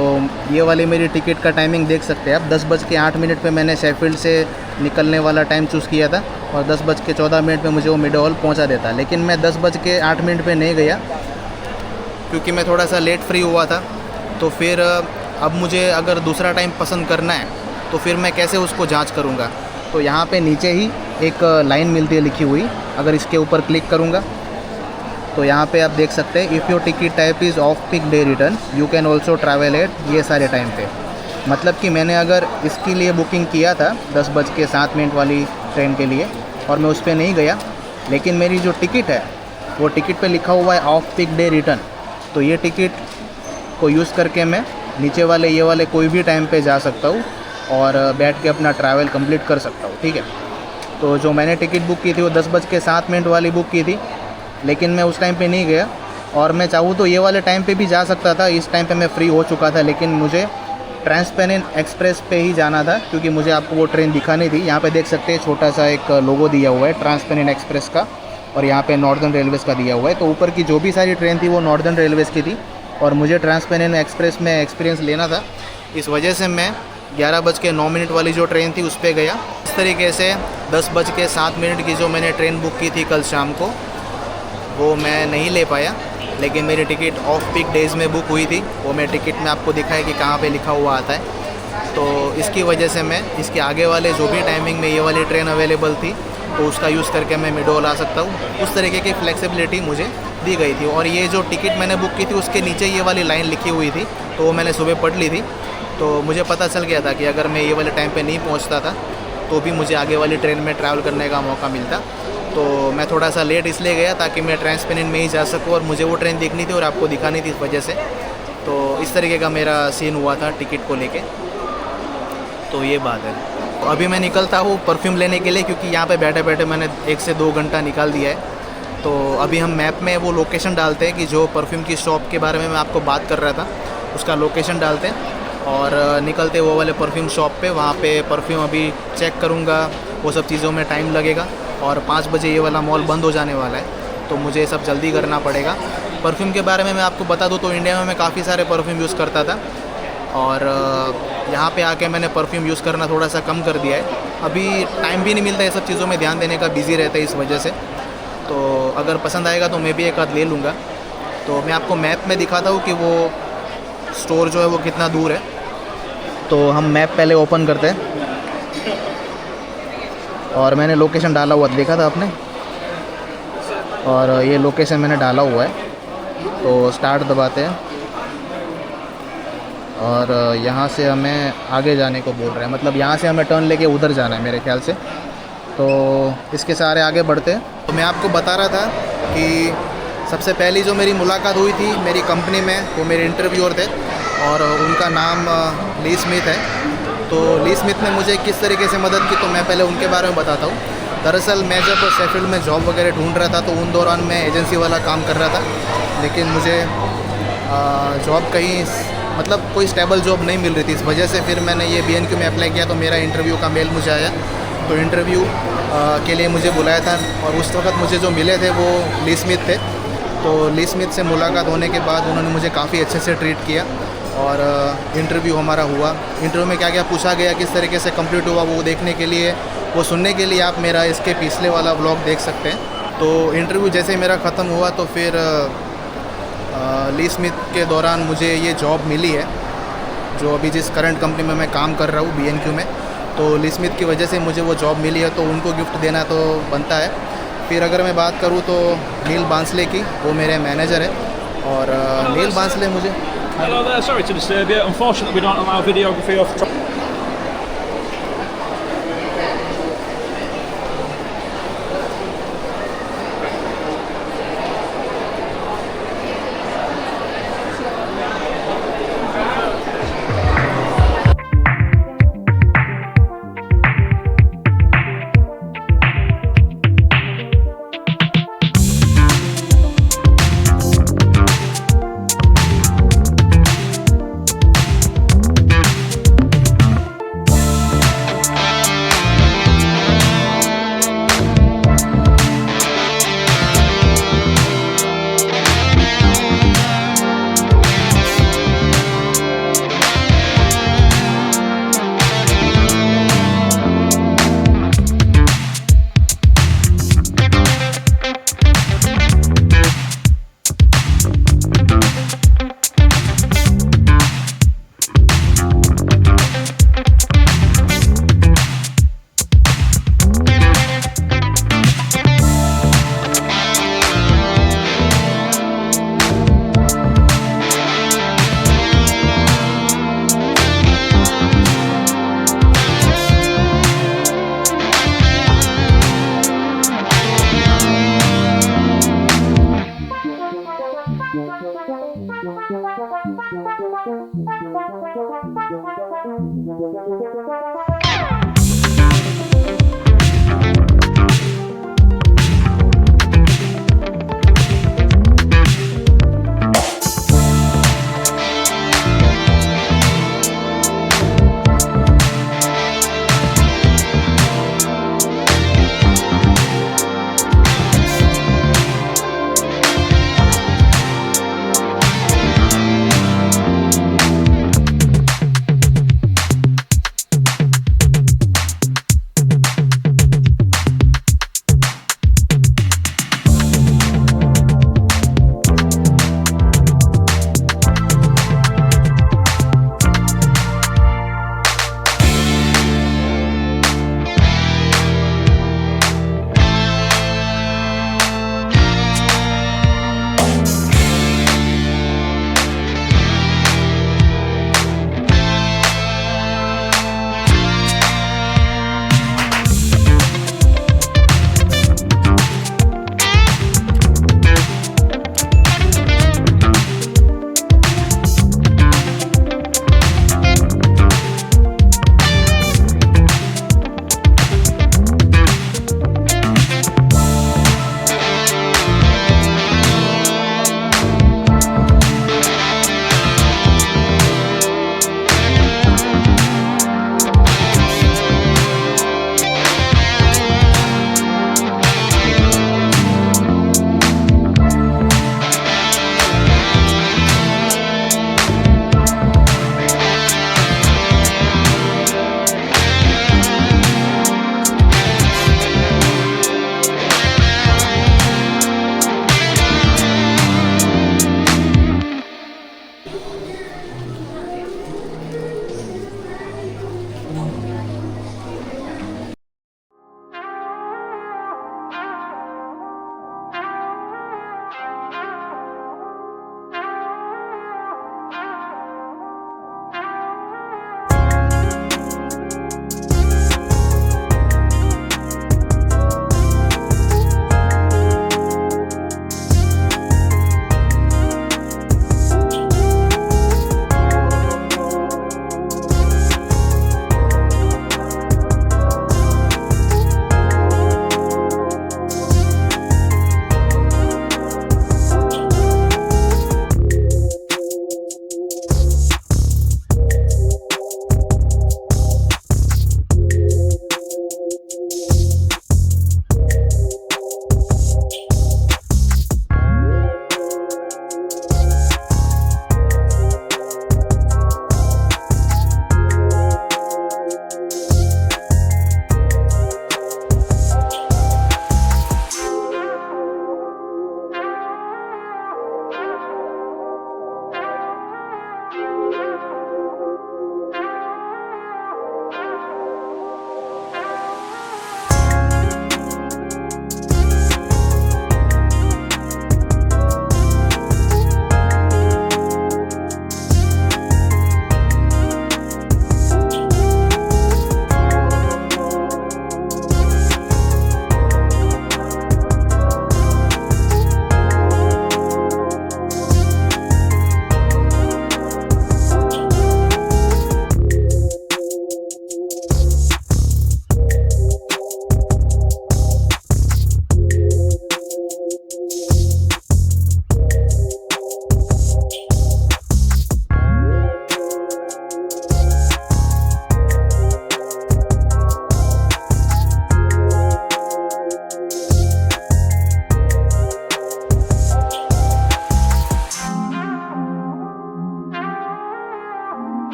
ये वाली मेरी टिकट का टाइमिंग देख सकते हैं आप। 10:08 पे मैंने शेफील्ड से निकलने वाला टाइम चूज़ किया था, और 10:14 पे मुझे वो मिड हॉल पहुंचा देता, लेकिन मैं 10:08 पे नहीं गया क्योंकि मैं थोड़ा सा लेट फ्री हुआ था। तो फिर अब मुझे अगर दूसरा टाइम पसंद करना है तो फिर मैं कैसे उसको जांच करूँगा। तो यहाँ पे नीचे ही एक लाइन मिलती है लिखी हुई, अगर इसके ऊपर क्लिक करूँगा तो यहाँ पे आप देख सकते हैं if your ticket type is off peak day return you can also travel at ये सारे टाइम पे। मतलब कि मैंने अगर इसके लिए बुकिंग किया था 10:07 वाली ट्रेन के लिए और मैं उस पर नहीं गया, लेकिन मेरी जो टिकट है वो टिकट पे लिखा हुआ है ऑफ पीक डे रिटर्न, तो ये टिकट को यूज़ करके मैं नीचे वाले ये वाले कोई भी टाइम पे जा सकता हूँ और बैठ के अपना ट्रैवल कंप्लीट कर सकता हूँ। ठीक है, तो जो मैंने टिकट बुक की थी वो 10:07 वाली बुक की थी, लेकिन मैं उस टाइम पे नहीं गया और मैं चाहूँ तो ये वाले टाइम पे भी जा सकता था। इस टाइम पे मैं फ्री हो चुका था, लेकिन मुझे ट्रांसपेरेंट एक्सप्रेस पे ही जाना था क्योंकि मुझे आपको वो ट्रेन दिखानी थी। यहाँ पे देख सकते हैं छोटा सा एक लोगो दिया हुआ है ट्रांसपेरेंट एक्सप्रेस का और यहाँ पे नॉर्दर्न रेलवेज़ का दिया हुआ है। तो ऊपर की जो भी सारी ट्रेन थी वो नॉर्दर्न रेलवेज़ की थी और मुझे ट्रांसपेरेंट एक्सप्रेस में एक्सपीरियंस लेना था। इस वजह से मैं 11:09 वाली जो ट्रेन थी उस पर गया। इस तरीके से 10:07 की जो मैंने ट्रेन बुक की थी कल शाम को वो मैं नहीं ले पाया, लेकिन मेरी टिकट ऑफ पीक डेज़ में बुक हुई थी। वो मैं टिकट में आपको दिखाया कि कहाँ पे लिखा हुआ आता है। तो इसकी वजह से मैं इसके आगे वाले जो भी टाइमिंग में ये वाली ट्रेन अवेलेबल थी तो उसका यूज़ करके मैं मिडोल आ सकता हूँ। उस तरीके की फ्लेक्सिबिलिटी मुझे दी गई थी। और ये जो टिकट मैंने बुक की थी उसके नीचे ये वाली लाइन लिखी हुई थी, तो वो मैंने सुबह पढ़ ली थी। तो मुझे पता चल गया था कि अगर मैं ये वाले टाइम पे नहीं पहुँचता था तो भी मुझे आगे वाली ट्रेन में ट्रैवल करने का मौका मिलता। तो मैं थोड़ा सा लेट इसलिए गया ताकि मैं ट्रांसपेरेंट में ही जा सकूँ और मुझे वो ट्रेन देखनी थी और आपको दिखानी थी इस वजह से। तो इस तरीके का मेरा सीन हुआ था टिकट को लेके। तो ये बात है। तो अभी मैं निकलता हूँ परफ्यूम लेने के लिए क्योंकि यहाँ पे बैठे बैठे मैंने 1 से 2 घंटा निकाल दिया है। तो अभी हम मैप में वो लोकेशन डालते हैं कि जो परफ्यूम की शॉप के बारे में मैं आपको बात कर रहा था उसका लोकेशन डालते हैं और निकलते वो वाले परफ्यूम शॉप पे। वहाँ पे परफ्यूम अभी चेक करूँगा, वो सब चीज़ों में टाइम लगेगा और 5 बजे ये वाला मॉल बंद हो जाने वाला है, तो मुझे सब जल्दी करना पड़ेगा। परफ्यूम के बारे में मैं आपको बता दूँ तो इंडिया में मैं काफ़ी सारे परफ्यूम यूज़ करता था और यहाँ पे आके मैंने परफ्यूम यूज़ करना थोड़ा सा कम कर दिया है। अभी टाइम भी नहीं मिलता ये सब चीज़ों में ध्यान देने का, बिज़ी रहता है इस वजह से। तो अगर पसंद आएगा तो मैं भी एक आध ले लूँगा। तो मैं आपको मैप में दिखाता हूँ कि वो स्टोर जो है वो कितना दूर है। तो हम मैप पहले ओपन करते हैं और मैंने लोकेशन डाला हुआ देखा था आपने, और ये लोकेशन मैंने डाला हुआ है। तो स्टार्ट दबाते हैं और यहाँ से हमें आगे जाने को बोल रहे हैं, मतलब यहाँ से हमें टर्न लेके उधर जाना है मेरे ख्याल से। तो इसके सारे आगे बढ़ते हैं। तो मैं आपको बता रहा था कि सबसे पहली जो मेरी मुलाकात हुई थी मेरी कंपनी में, वो मेरे इंटरव्यूअर थे और उनका नाम ली स्मिथ है। तो ली स्मिथ ने मुझे किस तरीके से मदद की तो मैं पहले उनके बारे में बताता हूँ। दरअसल मैं जब शेफील्ड में जॉब वगैरह ढूंढ रहा था तो उन दौरान मैं एजेंसी वाला काम कर रहा था, लेकिन मुझे जॉब कहीं मतलब कोई स्टेबल जॉब नहीं मिल रही थी। इस वजह से फिर मैंने ये BNQ में अप्लाई किया तो मेरा इंटरव्यू का मेल मुझे आया। तो इंटरव्यू के लिए मुझे बुलाया था और उस वक्त मुझे जो मिले थे वो ली स्मिथ थे। तो ली स्मिथ से मुलाकात होने के बाद उन्होंने मुझे काफ़ी अच्छे से ट्रीट किया और इंटरव्यू हमारा हुआ। इंटरव्यू में क्या क्या पूछा गया, किस तरीके से कंप्लीट हुआ, वो देखने के लिए, वो सुनने के लिए आप मेरा इसके पिछले वाला व्लॉग देख सकते हैं। तो इंटरव्यू जैसे ही मेरा ख़त्म हुआ तो फिर ली स्मिथ के दौरान मुझे ये जॉब मिली है जो अभी जिस करंट कंपनी में मैं काम कर रहा हूँ BNQ में। तो ली स्मिथ की वजह से मुझे वो जॉब मिली है तो उनको गिफ्ट देना तो बनता है। फिर अगर मैं बात करूँ तो नील बांसले की, वो मेरे मैनेजर है और नील बांसले मुझे Hello there, sorry to disturb you. Unfortunately, we don't allow videography or photography.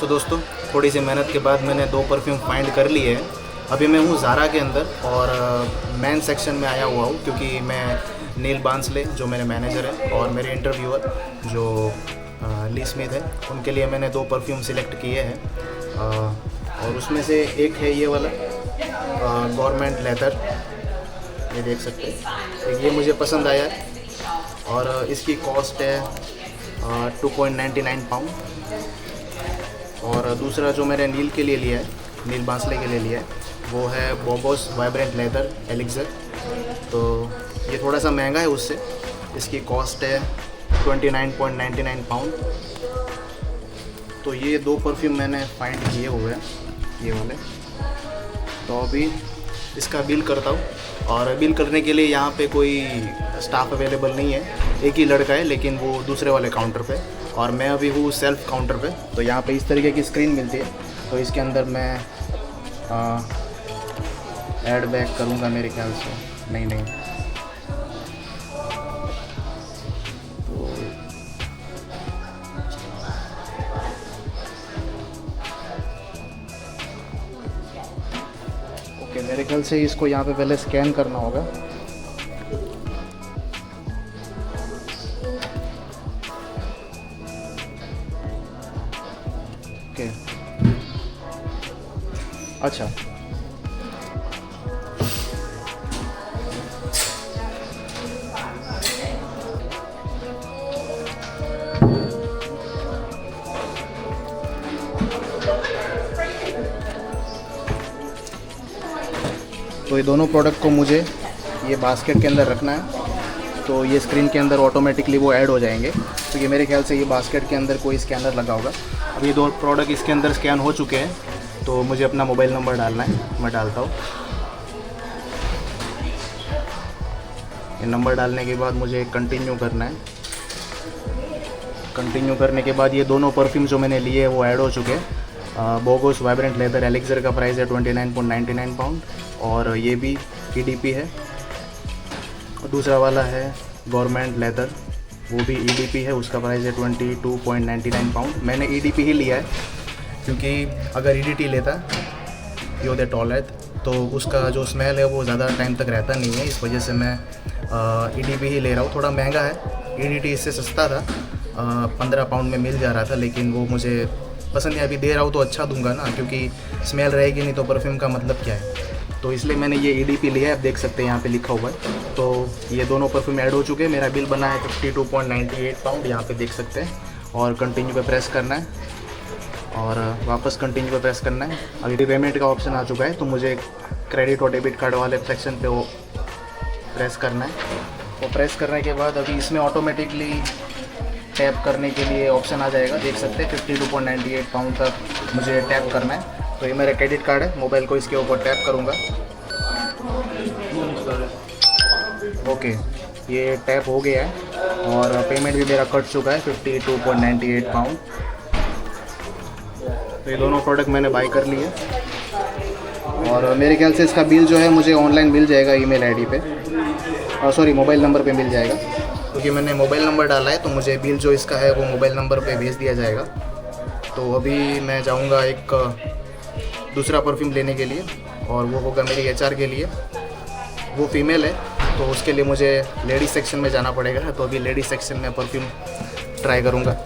सो दोस्तों, थोड़ी सी मेहनत के बाद मैंने 2 परफ्यूम फाइंड कर लिए हैं। अभी मैं हूँ ज़ारा के अंदर और मेन सेक्शन में आया हुआ हूँ क्योंकि मैं नील बांसले जो मेरे मैनेजर हैं और मेरे इंटरव्यूअर जो ली स्मिथ है, उनके लिए मैंने 2 परफ्यूम सिलेक्ट किए हैं और उसमें से एक है ये वाला गवर्नमेंट लेदर, ये देख सकते हैं। ये मुझे पसंद आया है और इसकी कॉस्ट है 2.99 पाउंड। और दूसरा जो मैंने नील के लिए लिया है, नील बांसले के लिए लिया है, वो है बोगोस वाइब्रेंट लेदर एलिक्सर। तो ये थोड़ा सा महंगा है उससे, इसकी कॉस्ट है 29.99 पाउंड। तो ये 2 परफ्यूम मैंने फाइंड किए हुए हैं, ये वाले। तो अभी इसका बिल करता हूँ और बिल करने के लिए यहाँ पे कोई स्टाफ अवेलेबल नहीं है, एक ही लड़का है लेकिन वो दूसरे वाले काउंटर पे और मैं अभी हूँ सेल्फ काउंटर पे। तो यहाँ पे इस तरीके की स्क्रीन मिलती है, तो इसके अंदर मैं ऐड बैक करूँगा मेरे ख्याल से। नहीं ओके, मेरे ख्याल से इसको यहाँ पे पहले स्कैन करना होगा। ओके, अच्छा, तो ये दोनों प्रोडक्ट को मुझे ये बास्केट के अंदर रखना है। तो ये स्क्रीन के अंदर ऑटोमेटिकली वो ऐड हो जाएंगे। तो ये मेरे ख्याल से ये बास्केट के अंदर कोई स्कैनर लगा होगा। अब ये 2 प्रोडक्ट इसके अंदर स्कैन हो चुके हैं, तो मुझे अपना मोबाइल नंबर डालना है। मैं डालता हूँ। ये नंबर डालने के बाद मुझे कंटिन्यू करना है। कंटिन्यू करने के बाद ये दोनों परफ्यूम जो मैंने लिए वो ऐड हो चुके हैं। बोगोस वाइब्रेंट लेदर एलिक्सर का प्राइस है 29.99 पाउंड और ये भी EDP है। और दूसरा वाला है गवर्नमेंट लेदर, वो भी EDP है, उसका प्राइस है 22.99 पाउंड। मैंने EDP ही लिया है क्योंकि अगर EDT लेता यो दे टॉयलेट तो उसका जो स्मेल है वो ज़्यादा टाइम तक रहता नहीं है। इस वजह से मैं EDP ही ले रहा हूँ। थोड़ा महंगा है, EDT इससे सस्ता था, 15 पाउंड में मिल जा रहा था, लेकिन वो मुझे पसंद है। अभी दे रहा हूँ तो अच्छा दूंगा ना, क्योंकि स्मेल रहेगी नहीं तो परफ्यूम का मतलब क्या है। तो इसलिए मैंने ये EDP लिया है। आप देख सकते हैं यहाँ पे लिखा हुआ है। तो ये दोनों परफ्यूम ऐड हो चुके हैं। मेरा बिल बना है 52.98 पाउंड, यहाँ पे देख सकते हैं। और कंटिन्यू पे प्रेस करना है और वापस कंटिन्यू पे प्रेस करना है। अभी पेमेंट का ऑप्शन आ चुका है, तो मुझे क्रेडिट और डेबिट कार्ड वाले सेक्शन पे वो प्रेस करना है। वो प्रेस करने के बाद अभी इसमें ऑटोमेटिकली टैप करने के लिए ऑप्शन आ जाएगा। देख सकते हैं 52.98 पाउंड तक मुझे टैप करना है। तो ये मेरा क्रेडिट कार्ड है, मोबाइल को इसके ऊपर टैप करूँगा। ओके, ये टैप हो गया है और पेमेंट भी मेरा कट चुका है 52.98 पाउंड। तो ये दोनों प्रोडक्ट मैंने बाई कर लिए और मेरे ख्याल से इसका बिल जो है मुझे ऑनलाइन मिल जाएगा ईमेल आईडी पे, सॉरी मोबाइल नंबर पे मिल जाएगा, क्योंकि मैंने मोबाइल नंबर डाला है। तो मुझे बिल जो इसका है वो मोबाइल नंबर पे भेज दिया जाएगा। तो अभी मैं जाऊंगा एक दूसरा परफ्यूम लेने के लिए और वो होगा मेरी HR के लिए। वो फीमेल है तो उसके लिए मुझे लेडीज़ सेक्शन में जाना पड़ेगा। तो अभी लेडीज़ सेक्शन में परफ्यूम ट्राई करूँगा।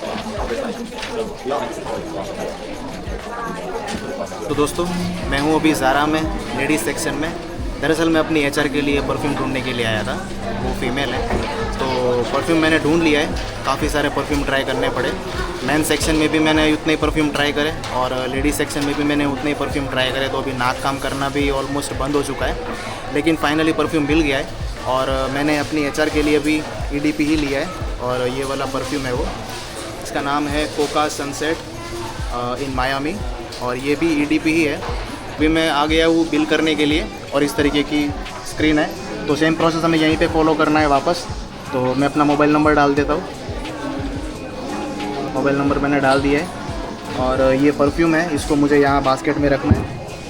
तो दोस्तों, मैं हूँ अभी ज़ारा में लेडीज़ सेक्शन में। दरअसल मैं अपनी एचआर के लिए परफ्यूम ढूंढने के लिए आया था, वो फीमेल है। तो परफ्यूम मैंने ढूंढ लिया है, काफ़ी सारे परफ्यूम ट्राई करने पड़े। मेन सेक्शन में भी मैंने उतने ही परफ्यूम ट्राई करे और लेडीज़ सेक्शन में भी मैंने उतने ही परफ्यूम ट्राई करे। तो अभी नाक काम करना भी ऑलमोस्ट बंद हो चुका है, लेकिन फाइनली परफ्यूम मिल गया है। और मैंने अपनी एचआर के लिए भी EDP ही लिया है और ये वाला परफ्यूम है वो। इसका नाम है कोका सनसेट इन मायामी और ये भी EDP ही है। अभी मैं आ गया हूँ बिल करने के लिए और इस तरीके की स्क्रीन है। तो सेम प्रोसेस हमें यहीं पे फॉलो करना है वापस। तो मैं अपना मोबाइल नंबर डाल देता हूँ। मोबाइल नंबर मैंने डाल दिया है और ये परफ्यूम है, इसको मुझे यहाँ बास्केट में रखना है।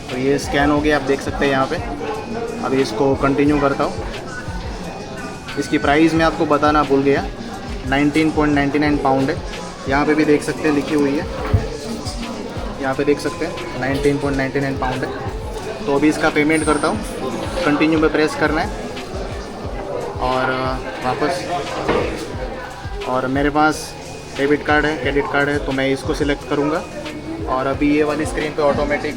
तो ये स्कैन हो गया, आप देख सकते हैं यहाँ पे। अभी इसको कंटिन्यू करता हूँ। इसकी प्राइस मैं आपको बताना भूल गया, 19.99 पाउंड है। यहाँ पे भी देख सकते हैं, लिखी हुई है, यहाँ पे देख सकते हैं 19.99 पाउंड है। तो अभी इसका पेमेंट करता हूँ, कंटिन्यू पे प्रेस करना है और वापस। और मेरे पास डेबिट कार्ड है, क्रेडिट कार्ड है, तो मैं इसको सिलेक्ट करूँगा। और अभी ये वाली स्क्रीन पे ऑटोमेटिक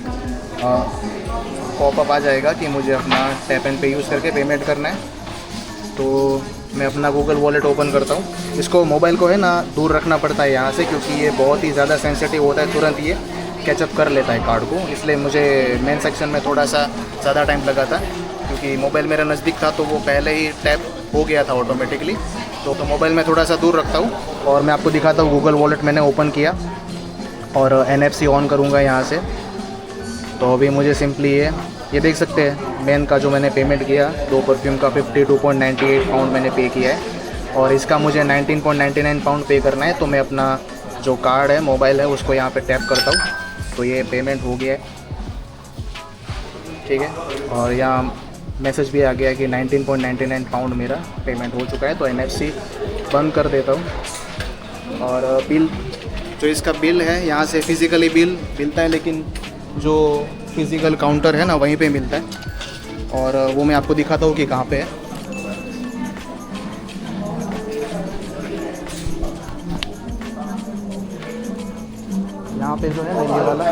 पॉपअप आ जाएगा कि मुझे अपना टैप एंड पे यूज़ करके पेमेंट करना है। तो मैं अपना गूगल वॉलेट ओपन करता हूँ। इसको मोबाइल को है ना दूर रखना पड़ता है यहाँ से, क्योंकि ये बहुत ही ज़्यादा सेंसिटिव होता है, तुरंत ये कैचअप कर लेता है कार्ड को। इसलिए मुझे मेन सेक्शन में थोड़ा सा ज़्यादा टाइम लगा था, क्योंकि मोबाइल मेरा नज़दीक था तो वो पहले ही टैप हो गया था ऑटोमेटिकली। तो मोबाइल में थोड़ा सा दूर रखता हूँ और मैं आपको दिखाता हूँ। गूगल वॉलेट मैंने ओपन किया और NFC ऑन करूँगा यहाँ से। तो अभी मुझे सिंपली ये देख सकते हैं मेन का जो मैंने पेमेंट किया, 2 परफ्यूम का 52.98 पाउंड मैंने पे किया है और इसका मुझे 19.99 पाउंड पे करना है। तो मैं अपना जो कार्ड है, मोबाइल है, उसको यहाँ पे टैप करता हूँ। तो ये पेमेंट हो गया है, ठीक है। और यहाँ मैसेज भी आ गया कि 19.99 पाउंड मेरा पेमेंट हो चुका है। तो NFC बंद कर देता हूँ। और बिल, जो इसका बिल है, यहाँ से फिज़िकली बिल मिलता है, लेकिन जो फिज़िकल काउंटर है ना, वहीं पे मिलता है। और वो मैं आपको दिखाता हूँ कि कहाँ पे है। यहाँ पे जो है ना, ये वाला,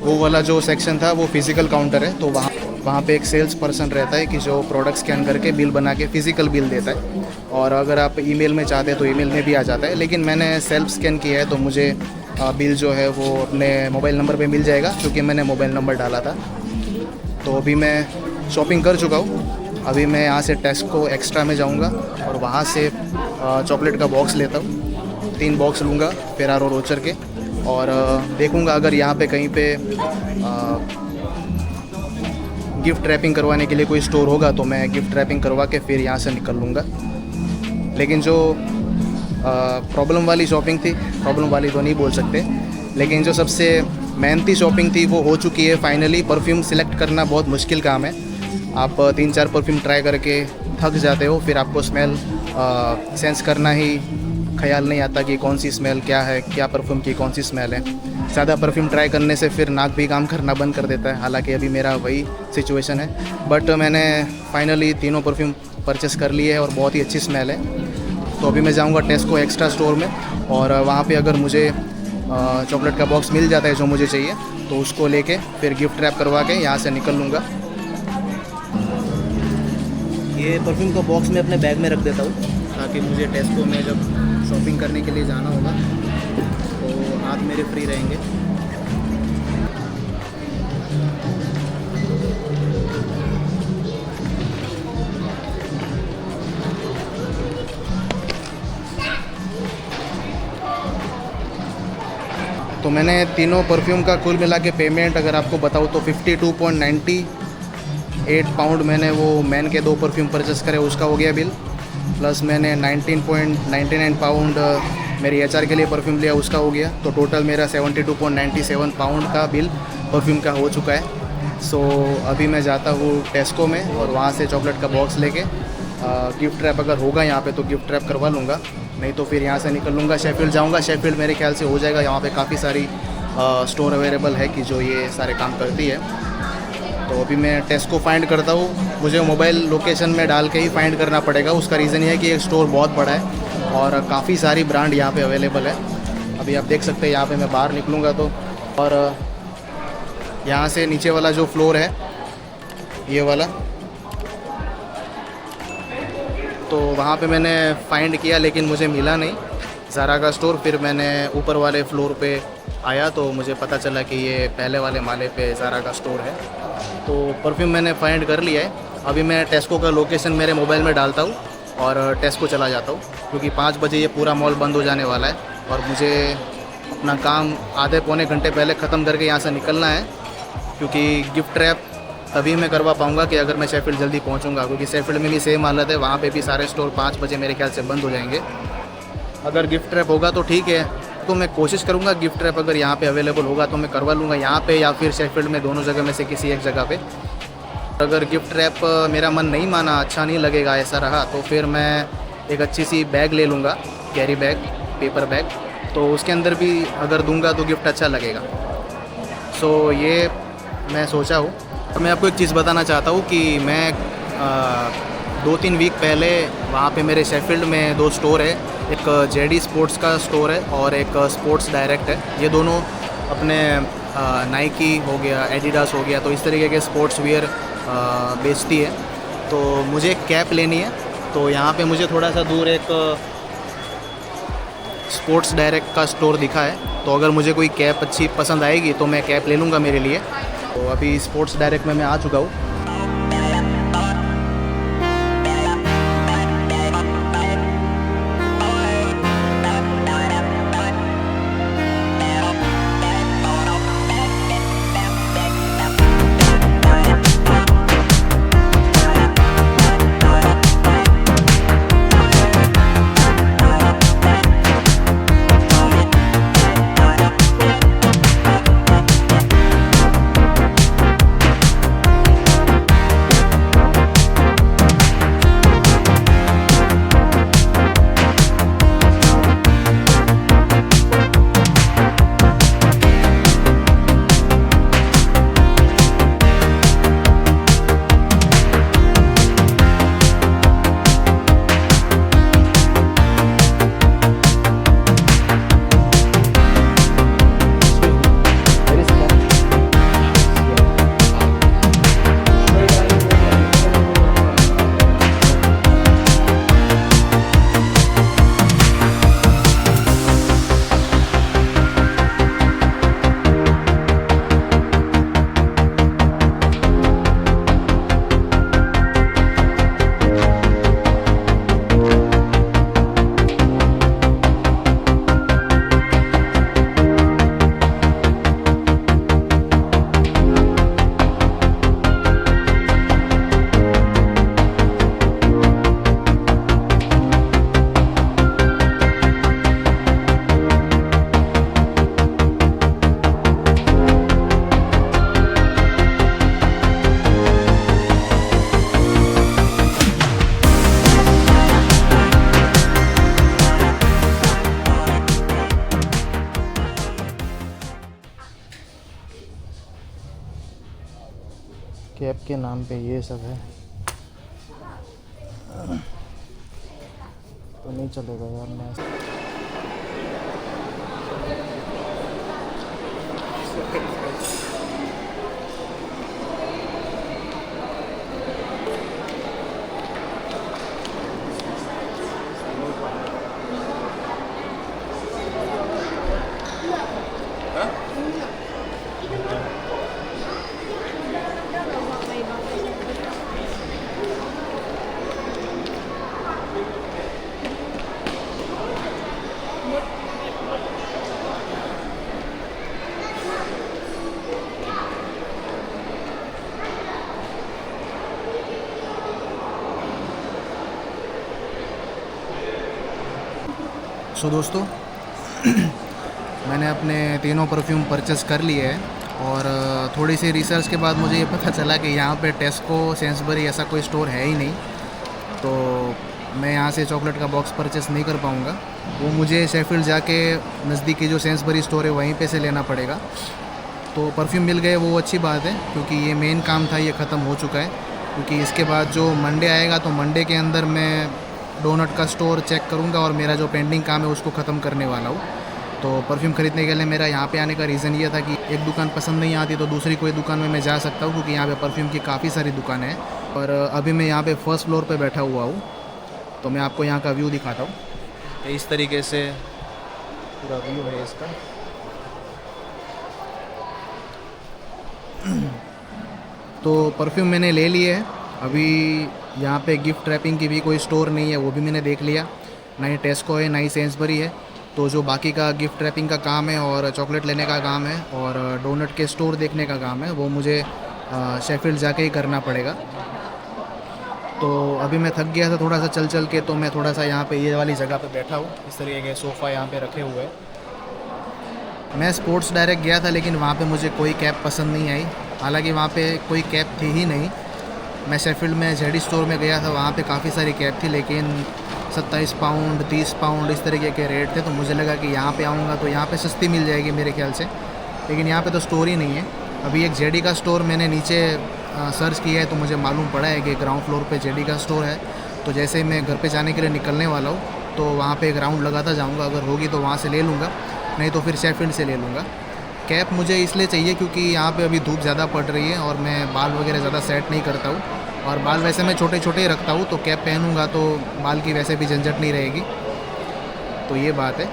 वो वाला जो सेक्शन था वो फिज़िकल काउंटर है। तो वहाँ पे एक सेल्स पर्सन रहता है कि जो प्रोडक्ट स्कैन करके बिल बना के फ़िज़िकल बिल देता है। और अगर आप ईमेल में चाहते हैं तो ईमेल में भी आ जाता है, लेकिन मैंने सेल्फ स्कैन किया है तो मुझे बिल जो है वो अपने मोबाइल नंबर पे मिल जाएगा, क्योंकि मैंने मोबाइल नंबर डाला था। तो अभी मैं शॉपिंग कर चुका हूँ। अभी मैं यहाँ से टेस्को एक्स्ट्रा में जाऊँगा और वहाँ से चॉकलेट का बॉक्स लेता हूँ। 3 बॉक्स लूँगा फेरारो रोचर के और देखूँगा अगर यहाँ पे कहीं पे गिफ्ट रैपिंग करवाने के लिए कोई स्टोर होगा तो मैं गिफ्ट रैपिंग करवा के फिर यहाँ से निकल लूँगा। लेकिन जो प्रॉब्लम वाली शॉपिंग थी, प्रॉब्लम वाली तो नहीं बोल सकते, लेकिन जो सबसे मेहनती शॉपिंग थी वो हो चुकी है फाइनली। परफ्यूम सिलेक्ट करना बहुत मुश्किल काम है। आप 3-4 परफ्यूम ट्राई करके थक जाते हो, फिर आपको स्मेल सेंस करना ही ख्याल नहीं आता कि कौन सी स्मेल क्या है, क्या परफ्यूम की कौन सी स्मेल है। ज़्यादा परफ्यूम ट्राई करने से फिर नाक भी काम करना बंद कर देता है। हालांकि अभी मेरा वही सिचुएशन है, बट मैंने फाइनली तीनों परफ्यूम परचेस कर लिए है और बहुत ही अच्छी स्मेल है। तो अभी मैं जाऊंगा टेस्को एक्स्ट्रा स्टोर में और वहाँ पे अगर मुझे चॉकलेट का बॉक्स मिल जाता है जो मुझे चाहिए तो उसको लेके फिर गिफ्ट रैप करवा के यहाँ से निकल लूँगा। ये परफ्यूम का बॉक्स मैं अपने बैग में रख देता हूँ ताकि मुझे टेस्को में जब शॉपिंग करने के लिए जाना होगा तो हाथ मेरे फ्री रहेंगे। तो मैंने तीनों परफ्यूम का कुल मिला के पेमेंट अगर आपको बताऊँ तो 52.98 पाउंड मैंने वो मैन के 2 परफ्यूम परचेस करे, उसका हो गया बिल। प्लस मैंने 19.99 पाउंड मेरी HR के लिए परफ्यूम लिया, उसका हो गया। तो टोटल मेरा 72.97 पाउंड का बिल परफ्यूम का हो चुका है। सो अभी मैं जाता हूँ टेस्को में और वहाँ से चॉकलेट का बॉक्स लेके गिफ्ट रैप अगर होगा यहाँ पे तो गिफ्ट रैप करवा लूँगा, नहीं तो फिर यहाँ से निकल लूँगा, शेफील्ड जाऊँगा। शेफील्ड मेरे ख्याल से हो जाएगा, यहाँ पे काफ़ी सारी स्टोर अवेलेबल है कि जो ये सारे काम करती है। तो अभी मैं टेस्को फाइंड करता हूँ। मुझे मोबाइल लोकेशन में डाल के ही फाइंड करना पड़ेगा। उसका रीज़न ये है कि ये स्टोर बहुत बड़ा है और काफ़ी सारी ब्रांड यहाँ पे अवेलेबल है। अभी आप देख सकते हैं यहाँ पे मैं बाहर निकलूँगा तो, और यहाँ से नीचे वाला जो फ्लोर है ये वाला, तो वहाँ पे मैंने फ़ाइंड किया लेकिन मुझे मिला नहीं ज़ारा का स्टोर। फिर मैंने ऊपर वाले फ्लोर पे आया तो मुझे पता चला कि ये पहले वाले माले पे ज़ारा का स्टोर है। तो परफ्यूम मैंने फाइंड कर लिया है। अभी मैं टेस्को का लोकेशन मेरे मोबाइल में डालता हूँ और टेस्को चला जाता हूँ, क्योंकि 5 बजे ये पूरा मॉल बंद हो जाने वाला है और मुझे अपना काम आधे पौने घंटे पहले ख़त्म करके यहाँ से निकलना है, क्योंकि गिफ्ट रैप तभी मैं करवा पाऊँगा कि अगर मैं शेफील्ड जल्दी पहुँचूँगा, क्योंकि शेफील्ड में भी सेम हालत है। वहाँ पे भी सारे स्टोर 5 बजे मेरे ख्याल से बंद हो जाएंगे। अगर गिफ्ट रैप होगा तो ठीक है, तो मैं कोशिश करूँगा गिफ्ट रैप अगर यहाँ पे अवेलेबल होगा तो मैं करवा लूँगा यहाँ पे या फिर शेफील्ड में, दोनों जगह में से किसी एक जगह पे। अगर गिफ्ट रैप मेरा मन नहीं माना, अच्छा नहीं लगेगा, ऐसा रहा, तो फिर मैं एक अच्छी सी बैग ले लूँगा, कैरी बैग, पेपर बैग, तो उसके अंदर भी अगर दूंगा तो गिफ्ट अच्छा लगेगा। सो ये मैं सोचा हूँ। मैं आपको एक चीज़ बताना चाहता हूँ कि मैं 2-3 वीक पहले वहाँ पे मेरे शेफील्ड में 2 स्टोर है, एक जेडी स्पोर्ट्स का स्टोर है और एक स्पोर्ट्स डायरेक्ट है। ये दोनों अपने नाइकी हो गया, एडिडास हो गया, तो इस तरीके के स्पोर्ट्स वियर बेचती है। तो मुझे एक कैप लेनी है, तो यहाँ पे मुझे थोड़ा सा दूर एक स्पोर्ट्स डायरेक्ट का स्टोर दिखा है, तो अगर मुझे कोई कैप अच्छी पसंद आएगी तो मैं कैप ले लूँगा मेरे लिए। तो अभी स्पोर्ट्स डायरेक्ट में मैं आ चुका हूँ। कैप के नाम पे ये सब है, तो नहीं चलेगा यार। मैं सो दोस्तों मैंने अपने तीनों परफ्यूम परचेस कर लिए हैं और थोड़ी सी रिसर्च के बाद मुझे ये पता चला कि यहाँ पे टेस्को, सेंसबरी ऐसा कोई स्टोर है ही नहीं, तो मैं यहाँ से चॉकलेट का बॉक्स परचेस नहीं कर पाऊँगा। वो मुझे शेफील्ड जाके नज़दीकी जो सेंसबरी स्टोर है वहीं पे से लेना पड़ेगा। तो परफ्यूम मिल गए, वो अच्छी बात है, क्योंकि ये मेन काम था ये ख़त्म हो चुका है। क्योंकि इसके बाद जो मंडे आएगा तो मंडे के अंदर मैं डोनट का स्टोर चेक करूँगा और मेरा जो पेंडिंग काम है उसको ख़त्म करने वाला हूँ। तो परफ्यूम ख़रीदने के लिए मेरा यहाँ पे आने का रीज़न ये था कि एक दुकान पसंद नहीं आती तो दूसरी कोई दुकान में मैं जा सकता हूँ, क्योंकि यहाँ पे परफ्यूम की काफ़ी सारी दुकानें हैं। और अभी मैं यहाँ पे फर्स्ट फ्लोर पे बैठा हुआ हूँ, तो मैं आपको यहाँ का व्यू दिखाता हूँ। इस तरीके से पूरा व्यू है इसका। तो परफ्यूम मैंने ले लिए है। अभी यहाँ पे गिफ्ट रैपिंग की भी कोई स्टोर नहीं है, वो भी मैंने देख लिया। ना ही टेस्को है, ना ही सेंसबरी है। तो जो बाकी का गिफ्ट रैपिंग का काम है और चॉकलेट लेने का काम है और डोनट के स्टोर देखने का काम है, वो मुझे शेफील्ड जाके ही करना पड़ेगा। तो अभी मैं थक गया था थोड़ा सा चल चल के, तो मैं थोड़ा सा यहाँ पे ये वाली जगह पे बैठा हूँ। इस तरीके के सोफ़ा यहाँ पे रखे हुए हैं। मैं स्पोर्ट्स डायरेक्ट गया था, लेकिन वहाँ पे मुझे कोई कैप पसंद नहीं आई। हालांकि वहाँ पे कोई कैप थी ही नहीं। मैं शेफील्ड में जेडी स्टोर में गया था, वहाँ पे काफ़ी सारी कैप थी, लेकिन 27 पाउंड 30 पाउंड इस तरीके के रेट थे। तो मुझे लगा कि यहाँ पे आऊँगा तो यहाँ पे सस्ती मिल जाएगी मेरे ख्याल से, लेकिन यहाँ पे तो स्टोर ही नहीं है। अभी एक जेडी का स्टोर मैंने नीचे सर्च किया है, तो मुझे मालूम पड़ा है कि ग्राउंड फ्लोर पे जेडी का स्टोर है। तो जैसे मैं घर पे जाने के लिए निकलने वाला हूँ, तो वहाँ पे एक राउंड लगाता जाऊँगा। अगर होगी तो वहाँ से ले लूँगा, नहीं तो फिर शेफील्ड से ले लूँगा। कैप मुझे इसलिए चाहिए क्योंकि यहाँ पे अभी धूप ज़्यादा पड़ रही है और मैं बाल वगैरह ज़्यादा सेट नहीं करता हूँ, और बाल वैसे मैं छोटे छोटे ही रखता हूँ। तो कैप पहनूँगा तो बाल की वैसे भी झंझट नहीं रहेगी। तो ये बात है।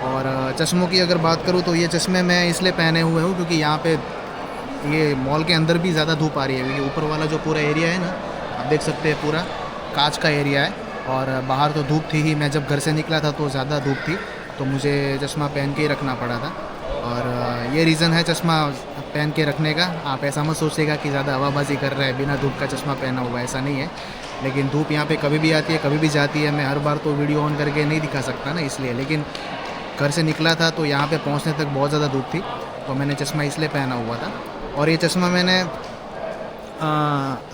और चश्मों की अगर बात करूँ तो ये चश्मे मैं इसलिए पहने हुए हूँ क्योंकि यहाँ पे ये मॉल के अंदर भी ज़्यादा धूप आ रही है। क्योंकि ऊपर वाला जो पूरा एरिया है ना, आप देख सकते हैं पूरा कांच का एरिया है, और बाहर तो धूप थी ही। मैं जब घर से निकला था तो ज़्यादा धूप थी, तो मुझे चश्मा पहन के ही रखना पड़ा था। और ये रीज़न है चश्मा पहन के रखने का। आप ऐसा मत सोचिएगा कि ज़्यादा हवाबाजी कर रहा है बिना धूप का चश्मा पहना हुआ, ऐसा नहीं है। लेकिन धूप यहाँ पे कभी भी आती है, कभी भी जाती है। मैं हर बार तो वीडियो ऑन करके नहीं दिखा सकता ना, इसलिए। लेकिन घर से निकला था तो यहाँ पे पहुँचने तक बहुत ज़्यादा धूप थी, तो मैंने चश्मा इसलिए पहना हुआ था। और ये चश्मा मैंने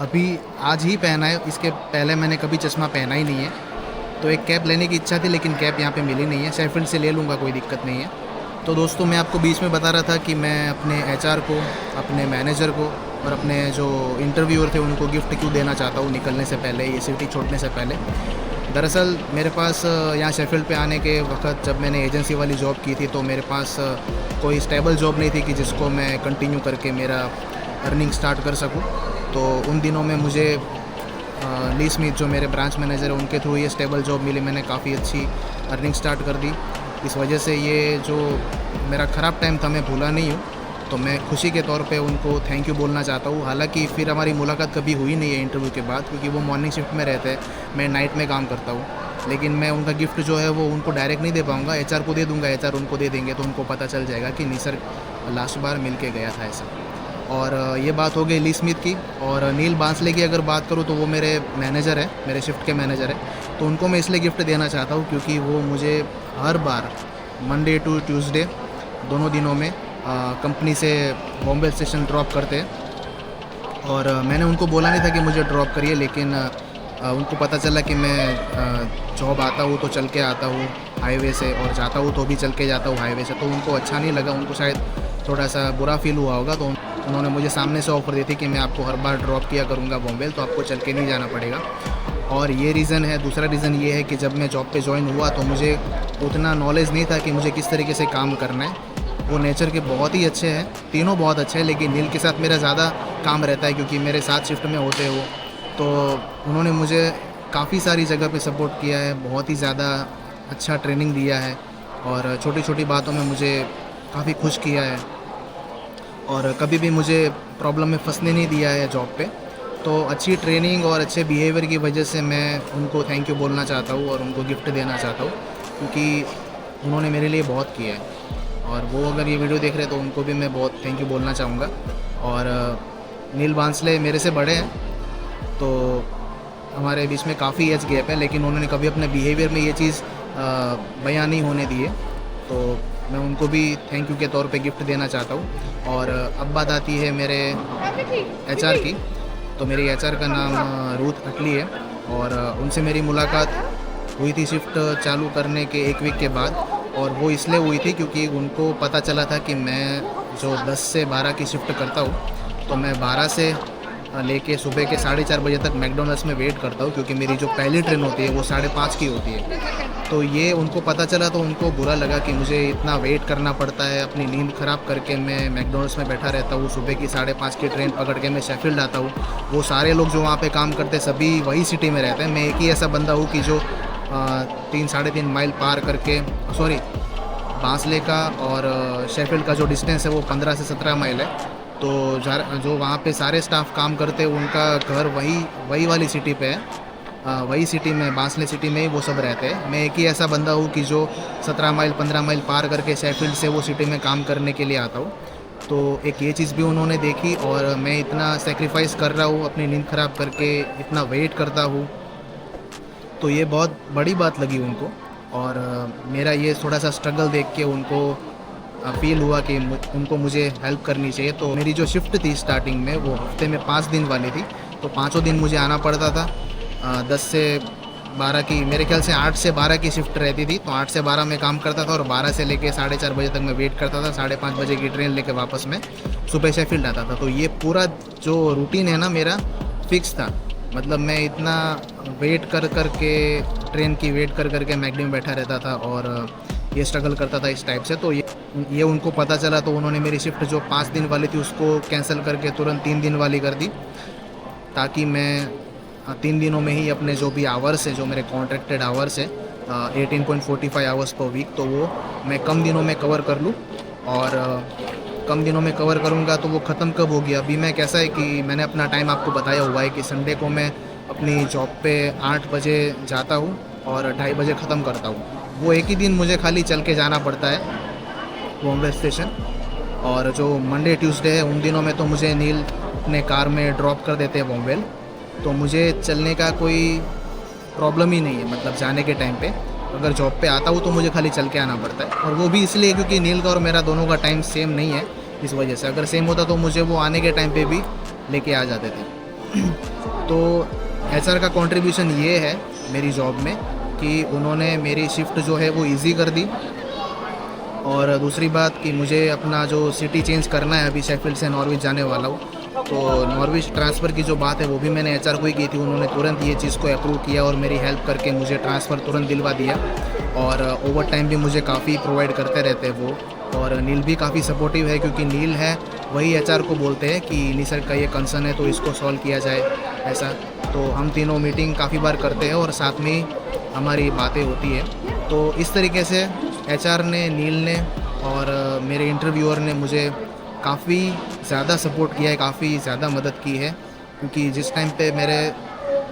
अभी आज ही पहना है, इसके पहले मैंने कभी चश्मा पहना ही नहीं है। तो एक कैप लेने की इच्छा थी, लेकिन कैप यहाँ पे मिली नहीं है। शेफील्ड से ले लूँगा, कोई दिक्कत नहीं है। तो दोस्तों, मैं आपको बीच में बता रहा था कि मैं अपने एचआर को, अपने मैनेजर को और अपने जो इंटरव्यूअर थे उनको गिफ्ट क्यों देना चाहता हूँ निकलने से पहले, ये सिटी छोड़ने से पहले। दरअसल मेरे पास यहाँ शेफील्ड पे आने के वक्त जब मैंने एजेंसी वाली जॉब की थी, तो मेरे पास कोई स्टेबल जॉब नहीं थी कि जिसको मैं कंटिन्यू करके मेरा अर्निंग स्टार्ट कर सकूँ। तो उन दिनों में मुझे ली स्मिथ जो मेरे ब्रांच मैनेजर है उनके थ्रू ये स्टेबल जॉब मिली। मैंने काफ़ी अच्छी अर्निंग स्टार्ट कर दी। इस वजह से ये जो मेरा ख़राब टाइम था मैं भूला नहीं हूँ। तो मैं खुशी के तौर पे उनको थैंक यू बोलना चाहता हूँ। हालांकि फिर हमारी मुलाकात कभी हुई नहीं है इंटरव्यू के बाद, क्योंकि वो मॉर्निंग शिफ्ट में रहते हैं, मैं नाइट में काम करता हूँ। लेकिन मैं उनका गिफ्ट जो है वो उनको डायरेक्ट नहीं दे पाऊँगा, एचआर को दे दूँगा। एचआर उनको दे देंगे तो उनको पता चल जाएगा कि निसर्ग लास्ट बार मिल के गया था ऐसा। और ये बात हो गई ली स्मिथ की। और नील बांसले की अगर बात करूँ तो वो मेरे मैनेजर है, मेरे शिफ्ट के मैनेजर है। तो उनको मैं इसलिए गिफ्ट देना चाहता हूँ क्योंकि वो मुझे हर बार मंडे टू ट्यूसडे दोनों दिनों में कंपनी से बॉम्बे स्टेशन ड्रॉप करते हैं। और मैंने उनको बोला नहीं था कि मुझे ड्रॉप करिए, लेकिन उनको पता चला कि मैं जॉब आता हूँ तो चल के आता हूँ हाईवे से, और जाता हूँ तो भी चल के जाता हूँ हाईवे से। तो उनको अच्छा नहीं लगा, उनको शायद थोड़ा सा बुरा फील हुआ होगा। तो उन्होंने मुझे सामने से ऑफ़र दी थी कि मैं आपको हर बार ड्रॉप किया करूँगा बॉम्बे, तो आपको चल के नहीं जाना पड़ेगा। और ये रीज़न है। दूसरा रीज़न ये है कि जब मैं जॉब पे ज्वाइन हुआ तो मुझे उतना नॉलेज नहीं था कि मुझे किस तरीके से काम करना है। वो नेचर के बहुत ही अच्छे हैं, तीनों बहुत अच्छे हैं, लेकिन नील के साथ मेरा ज़्यादा काम रहता है क्योंकि मेरे साथ शिफ्ट में होते हैं वो। तो उन्होंने मुझे काफ़ी सारी जगह पे सपोर्ट किया है, बहुत ही ज़्यादा अच्छा ट्रेनिंग दिया है, और छोटी छोटी बातों में मुझे काफ़ी खुश किया है, और कभी भी मुझे प्रॉब्लम में फंसने नहीं दिया है जॉब पे। तो अच्छी ट्रेनिंग और अच्छे बिहेवियर की वजह से मैं उनको थैंक यू बोलना चाहता हूँ और उनको गिफ्ट देना चाहता हूँ, क्योंकि उन्होंने मेरे लिए बहुत किया है। और वो अगर ये वीडियो देख रहे हैं तो उनको भी मैं बहुत थैंक यू बोलना चाहूँगा। और नील बांसले मेरे से बड़े हैं, तो हमारे बीच में काफ़ी एज गैप है, लेकिन उन्होंने कभी अपने बिहेवियर में ये चीज़ बयां नहीं होने दी है। तो मैं उनको भी थैंक यू के तौर पे गिफ्ट देना चाहता हूँ। और अब बात आती है मेरे एचआर की। तो मेरी एचआर का नाम रूथ अटली है, और उनसे मेरी मुलाकात हुई थी शिफ्ट चालू करने के 1 वीक के बाद। और वो इसलिए हुई थी क्योंकि उनको पता चला था कि मैं जो 10 से 12 की शिफ्ट करता हूँ, तो मैं 12 से लेके सुबह के 4:30 बजे तक मैकडोनल्ड्स में वेट करता हूँ, क्योंकि मेरी जो पहली ट्रेन होती है वो 5:30 की होती है। तो ये उनको पता चला तो उनको बुरा लगा कि मुझे इतना वेट करना पड़ता है, अपनी नींद ख़राब करके मैं मैकडोनल्ड्स में बैठा रहता हूँ। सुबह की 5:30 की ट्रेन पकड़ के मैं शेफील्ड आता हूँ। वो सारे लोग जो वहाँ पे काम करते हैं सभी वही सिटी में रहते हैं। मैं एक ही ऐसा बंदा हूँ कि जो 3-3.5 माइल पार करके, सॉरी, बांसले का और शेफील्ड का जो डिस्टेंस है वो 15 से 17 माइल है। तो जो वहाँ पे सारे स्टाफ काम करते हैं उनका घर वही वाली सिटी पे है, वही सिटी में, बांसले सिटी में ही वो सब रहते हैं। मैं एक ही ऐसा बंदा हूँ कि जो 17 माइल 15 माइल पार करके शेफील्ड से वो सिटी में काम करने के लिए आता हूँ। तो एक ये चीज़ भी उन्होंने देखी, और मैं इतना सेक्रीफाइस कर रहा हूँ, अपनी नींद ख़राब करके इतना वेट करता हूँ, तो ये बहुत बड़ी बात लगी उनको। और मेरा ये थोड़ा सा स्ट्रगल देख के उनको फील हुआ कि उनको मुझे हेल्प करनी चाहिए। तो मेरी जो शिफ्ट थी स्टार्टिंग में वो हफ्ते में 5 दिन वाली थी, तो 5 दिन मुझे आना पड़ता था। 10 से 12 की, मेरे ख्याल से 8 से 12 की शिफ्ट रहती थी, तो 8 से 12 में काम करता था और 12 से लेके 4:30 बजे तक मैं वेट करता था। 5:30 बजे की ट्रेन लेके वापस मैं सुबह शेफील्ड आता था। तो ये पूरा जो रूटीन है ना मेरा फिक्स था, मतलब मैं इतना वेट कर के ट्रेन की वेट कर के मैकडी में बैठा रहता था और ये स्ट्रगल करता था इस टाइप से। तो ये उनको पता चला, तो उन्होंने मेरी शिफ्ट जो 5 दिन वाली थी उसको कैंसिल करके तुरंत 3 दिन वाली कर दी, ताकि मैं 3 दिनों में ही अपने जो भी आवर्स है, जो मेरे कॉन्ट्रैक्टेड आवर्स है 18.45 आवर्स पर वीक, तो वो मैं कम दिनों में कवर कर लूँ। और कम दिनों में कवर करूँगा तो वो ख़त्म कब होगी। अभी मैं कैसा है कि मैंने अपना टाइम आपको बताया हुआ है कि संडे को मैं अपनी जॉब पे 8 बजे जाता हूँ और 2:30 बजे ख़त्म करता हूँ। वो एक ही दिन मुझे खाली चल के जाना पड़ता है बॉम्बे स्टेशन, और जो मंडे ट्यूसडे है उन दिनों में तो मुझे नील अपने कार में ड्रॉप कर देते हैं बॉम्बे। तो मुझे चलने का कोई प्रॉब्लम ही नहीं है, मतलब जाने के टाइम पे अगर जॉब पे आता हूँ तो मुझे खाली चल के आना पड़ता है। और वो भी इसलिए क्योंकि नील का और मेरा दोनों का टाइम सेम नहीं है, इस वजह से। अगर सेम होता तो मुझे वो आने के टाइम पे भी लेके आ जाते थे। तो HR का कंट्रीब्यूशन ये है मेरी जॉब में कि उन्होंने मेरी शिफ्ट जो है वो इजी कर दी। और दूसरी बात कि मुझे अपना जो सिटी चेंज करना है, अभी शेफील्ड से नॉर्विच जाने वाला हूँ, तो नॉर्विच ट्रांसफ़र की जो बात है वो भी मैंने HR को ही की थी। उन्होंने तुरंत ये चीज़ को अप्रूव किया और मेरी हेल्प करके मुझे ट्रांसफ़र तुरंत दिलवा दिया। और ओवर टाइम भी मुझे काफ़ी प्रोवाइड करते रहते हैं वो। और नील भी काफ़ी सपोर्टिव है, क्योंकि नील है वही HR को बोलते हैं कि नी सर का ये कंसर्न है तो इसको सॉल्व किया जाए ऐसा। तो हम तीनों मीटिंग काफ़ी बार करते हैं और साथ में हमारी बातें होती है। तो इस तरीके से HR ने, नील ने और मेरे इंटरव्यूअर ने मुझे काफ़ी ज़्यादा सपोर्ट किया है, काफ़ी ज़्यादा मदद की है। क्योंकि जिस टाइम पे मेरे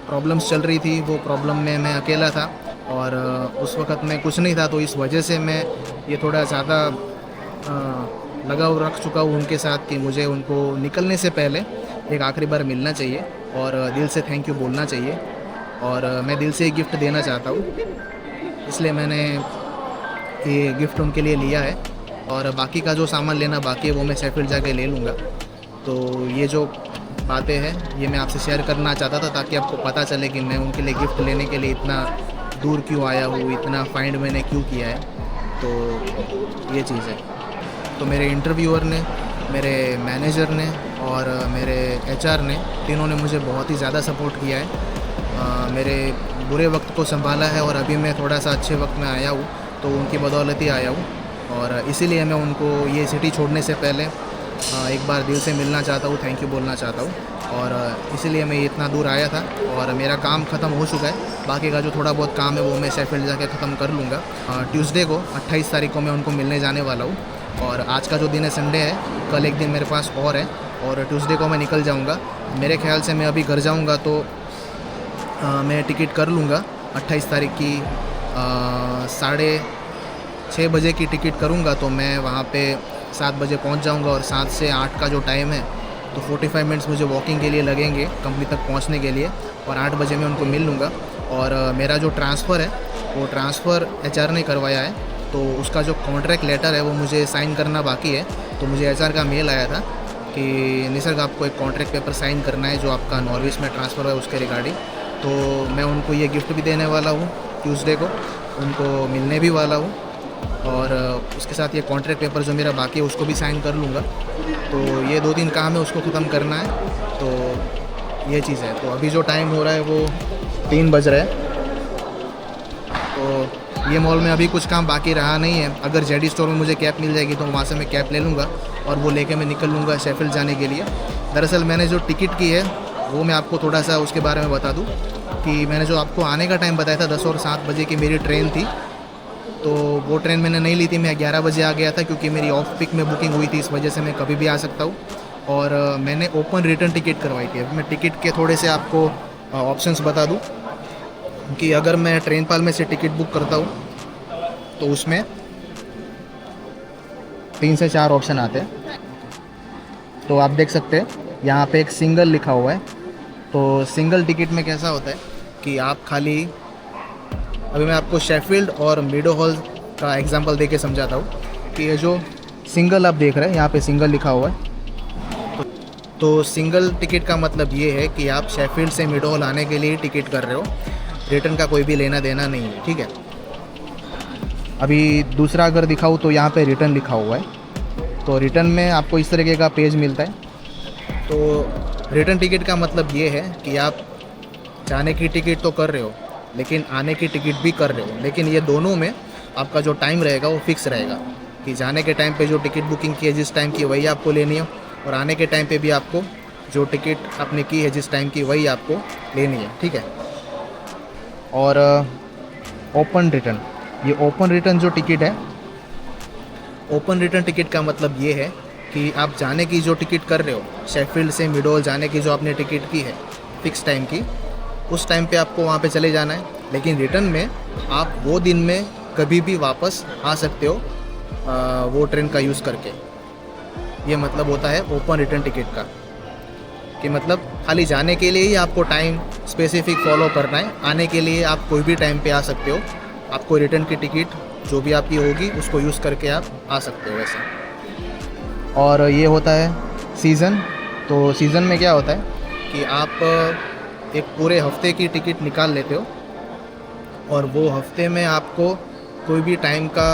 प्रॉब्लम्स चल रही थी वो प्रॉब्लम में मैं अकेला था और उस वक़्त मैं कुछ नहीं था, तो इस वजह से मैं ये थोड़ा ज़्यादा लगाव रख चुका हूँ उनके साथ कि मुझे उनको निकलने से पहले एक आखिरी बार मिलना चाहिए और दिल से थैंक यू बोलना चाहिए। और मैं दिल से एक गिफ्ट देना चाहता हूँ, इसलिए मैंने ये गिफ्ट उनके लिए लिया है। और बाकी का जो सामान लेना बाकी है वो मैं शेफील्ड जाके ले लूँगा। तो ये जो बातें हैं ये मैं आपसे शेयर करना चाहता था, ताकि आपको पता चले कि मैं उनके लिए गिफ्ट लेने के लिए इतना दूर क्यों आया हूँ, इतना फाइंड मैंने क्यों किया है। तो ये चीज़ है। तो मेरे इंटरव्यूअर ने, मेरे मैनेजर ने और मेरे HR ने, तीनों ने मुझे बहुत ही ज़्यादा सपोर्ट किया है। मेरे बुरे वक्त को संभाला है और अभी मैं थोड़ा सा अच्छे वक्त में आया हूँ, तो उनकी बदौलत ही आया हूँ। और इसीलिए मैं उनको ये सिटी छोड़ने से पहले एक बार दिल से मिलना चाहता हूँ, थैंक यू बोलना चाहता हूँ। और इसीलिए मैं इतना दूर आया था और मेरा काम ख़त्म हो चुका है। बाकी का जो थोड़ा बहुत काम है वो मैं शेफील्ड जाके ख़त्म कर लूँगा। ट्यूसडे को 28 तारीख को मैं उनको मिलने जाने वाला हूँ। और आज का जो दिन है संडे है, कल एक दिन मेरे पास और है और ट्यूसडे को मैं निकल जाऊँगा। मेरे ख्याल से मैं अभी घर जाऊँगा तो मैं टिकट कर लूँगा 28 तारीख की 6:30 बजे की टिकट करूँगा, तो मैं वहाँ पे 7 बजे पहुँच जाऊँगा। और 7 से 8 का जो टाइम है तो 45 मिनट्स मुझे वॉकिंग के लिए लगेंगे कंपनी तक पहुँचने के लिए, और 8 बजे मैं उनको मिल लूँगा। और मेरा जो ट्रांसफ़र है वो ट्रांसफ़र HR ने करवाया है, तो उसका जो कॉन्ट्रैक्ट लेटर है वो मुझे साइन करना बाकी है। तो मुझे HR का मेल आया था कि निसर्ग आपको एक कॉन्ट्रैक्ट पेपर साइन करना है जो आपका नॉर्विच में ट्रांसफ़र है उसके रिगार्डिंग। तो मैं उनको ये गिफ्ट भी देने वाला हूँ, ट्यूसडे को उनको मिलने भी वाला हूँ। और उसके साथ ये कॉन्ट्रैक्ट पेपर जो मेरा बाकी है उसको भी साइन कर लूँगा। तो ये 2-3 काम है उसको ख़त्म करना है, तो ये चीज़ है। तो अभी जो टाइम हो रहा है वो 3 बज रहा है। तो ये मॉल में अभी कुछ काम बाकी रहा नहीं है। अगर जेडी स्टोर में मुझे कैब मिल जाएगी तो वहाँ से मैं कैब ले लूँगा और वो लेके मैं निकल लूँगा शेफील्ड जाने के लिए। दरअसल मैंने जो टिकट की है वो मैं आपको थोड़ा सा उसके बारे में बता दूँ कि मैंने जो आपको आने का टाइम बताया था 10 और 7 बजे की मेरी ट्रेन थी, तो वो ट्रेन मैंने नहीं ली थी। मैं 11 बजे आ गया था क्योंकि मेरी ऑफ पिक में बुकिंग हुई थी, इस वजह से मैं कभी भी आ सकता हूँ। और मैंने ओपन रिटर्न टिकट करवाई थी। अभी मैं टिकट के थोड़े से आपको ऑप्शंस बता दूँ कि अगर मैं ट्रेन पाल में से टिकट बुक करता हूँ तो उसमें 3 से 4 ऑप्शन आते हैं। तो आप देख सकते हैं यहाँ पे एक सिंगल लिखा हुआ है। तो सिंगल टिकट में कैसा होता है कि आप खाली, अभी मैं आपको शेफील्ड और मीडो हॉल का एग्जांपल देके समझाता हूँ कि ये जो सिंगल आप देख रहे हैं यहाँ पे सिंगल लिखा हुआ है। तो सिंगल टिकट का मतलब ये है कि आप शेफील्ड से मीडो हॉल आने के लिए टिकट कर रहे हो, रिटर्न का कोई भी लेना देना नहीं है, ठीक है। अभी दूसरा अगर दिखाऊँ तो यहाँ पे रिटर्न लिखा हुआ है। तो रिटर्न में आपको इस तरीके का पेज मिलता है। तो रिटर्न टिकट का मतलब ये है कि आप जाने की टिकट तो कर रहे हो लेकिन आने की टिकट भी कर रहे हो, लेकिन ये दोनों में आपका जो टाइम रहेगा वो फिक्स रहेगा कि जाने के टाइम पे जो टिकट बुकिंग की है जिस टाइम की वही आपको लेनी है, और आने के टाइम पे भी आपको जो टिकट आपने की है जिस टाइम की वही आपको लेनी है, ठीक है। और ओपन रिटर्न, ये ओपन रिटर्न जो टिकट है, ओपन रिटर्न टिकट का मतलब ये है कि आप जाने की जो टिकट कर रहे हो, शेफील्ड से मीडो हॉल जाने की जो आपने टिकट की है फिक्स टाइम की, उस टाइम पे आपको वहाँ पे चले जाना है। लेकिन रिटर्न में आप वो दिन में कभी भी वापस आ सकते हो वो ट्रेन का यूज़ करके। ये मतलब होता है ओपन रिटर्न टिकट का, कि मतलब खाली जाने के लिए ही आपको टाइम स्पेसिफिक फॉलो करना है, आने के लिए आप कोई भी टाइम पे आ सकते हो। आपको रिटर्न की टिकट जो भी आपकी होगी उसको यूज़ करके आप आ सकते हो वैसे। और ये होता है सीज़न। तो सीज़न में क्या होता है कि आप एक पूरे हफ्ते की टिकट निकाल लेते हो और वो हफ्ते में आपको कोई भी टाइम का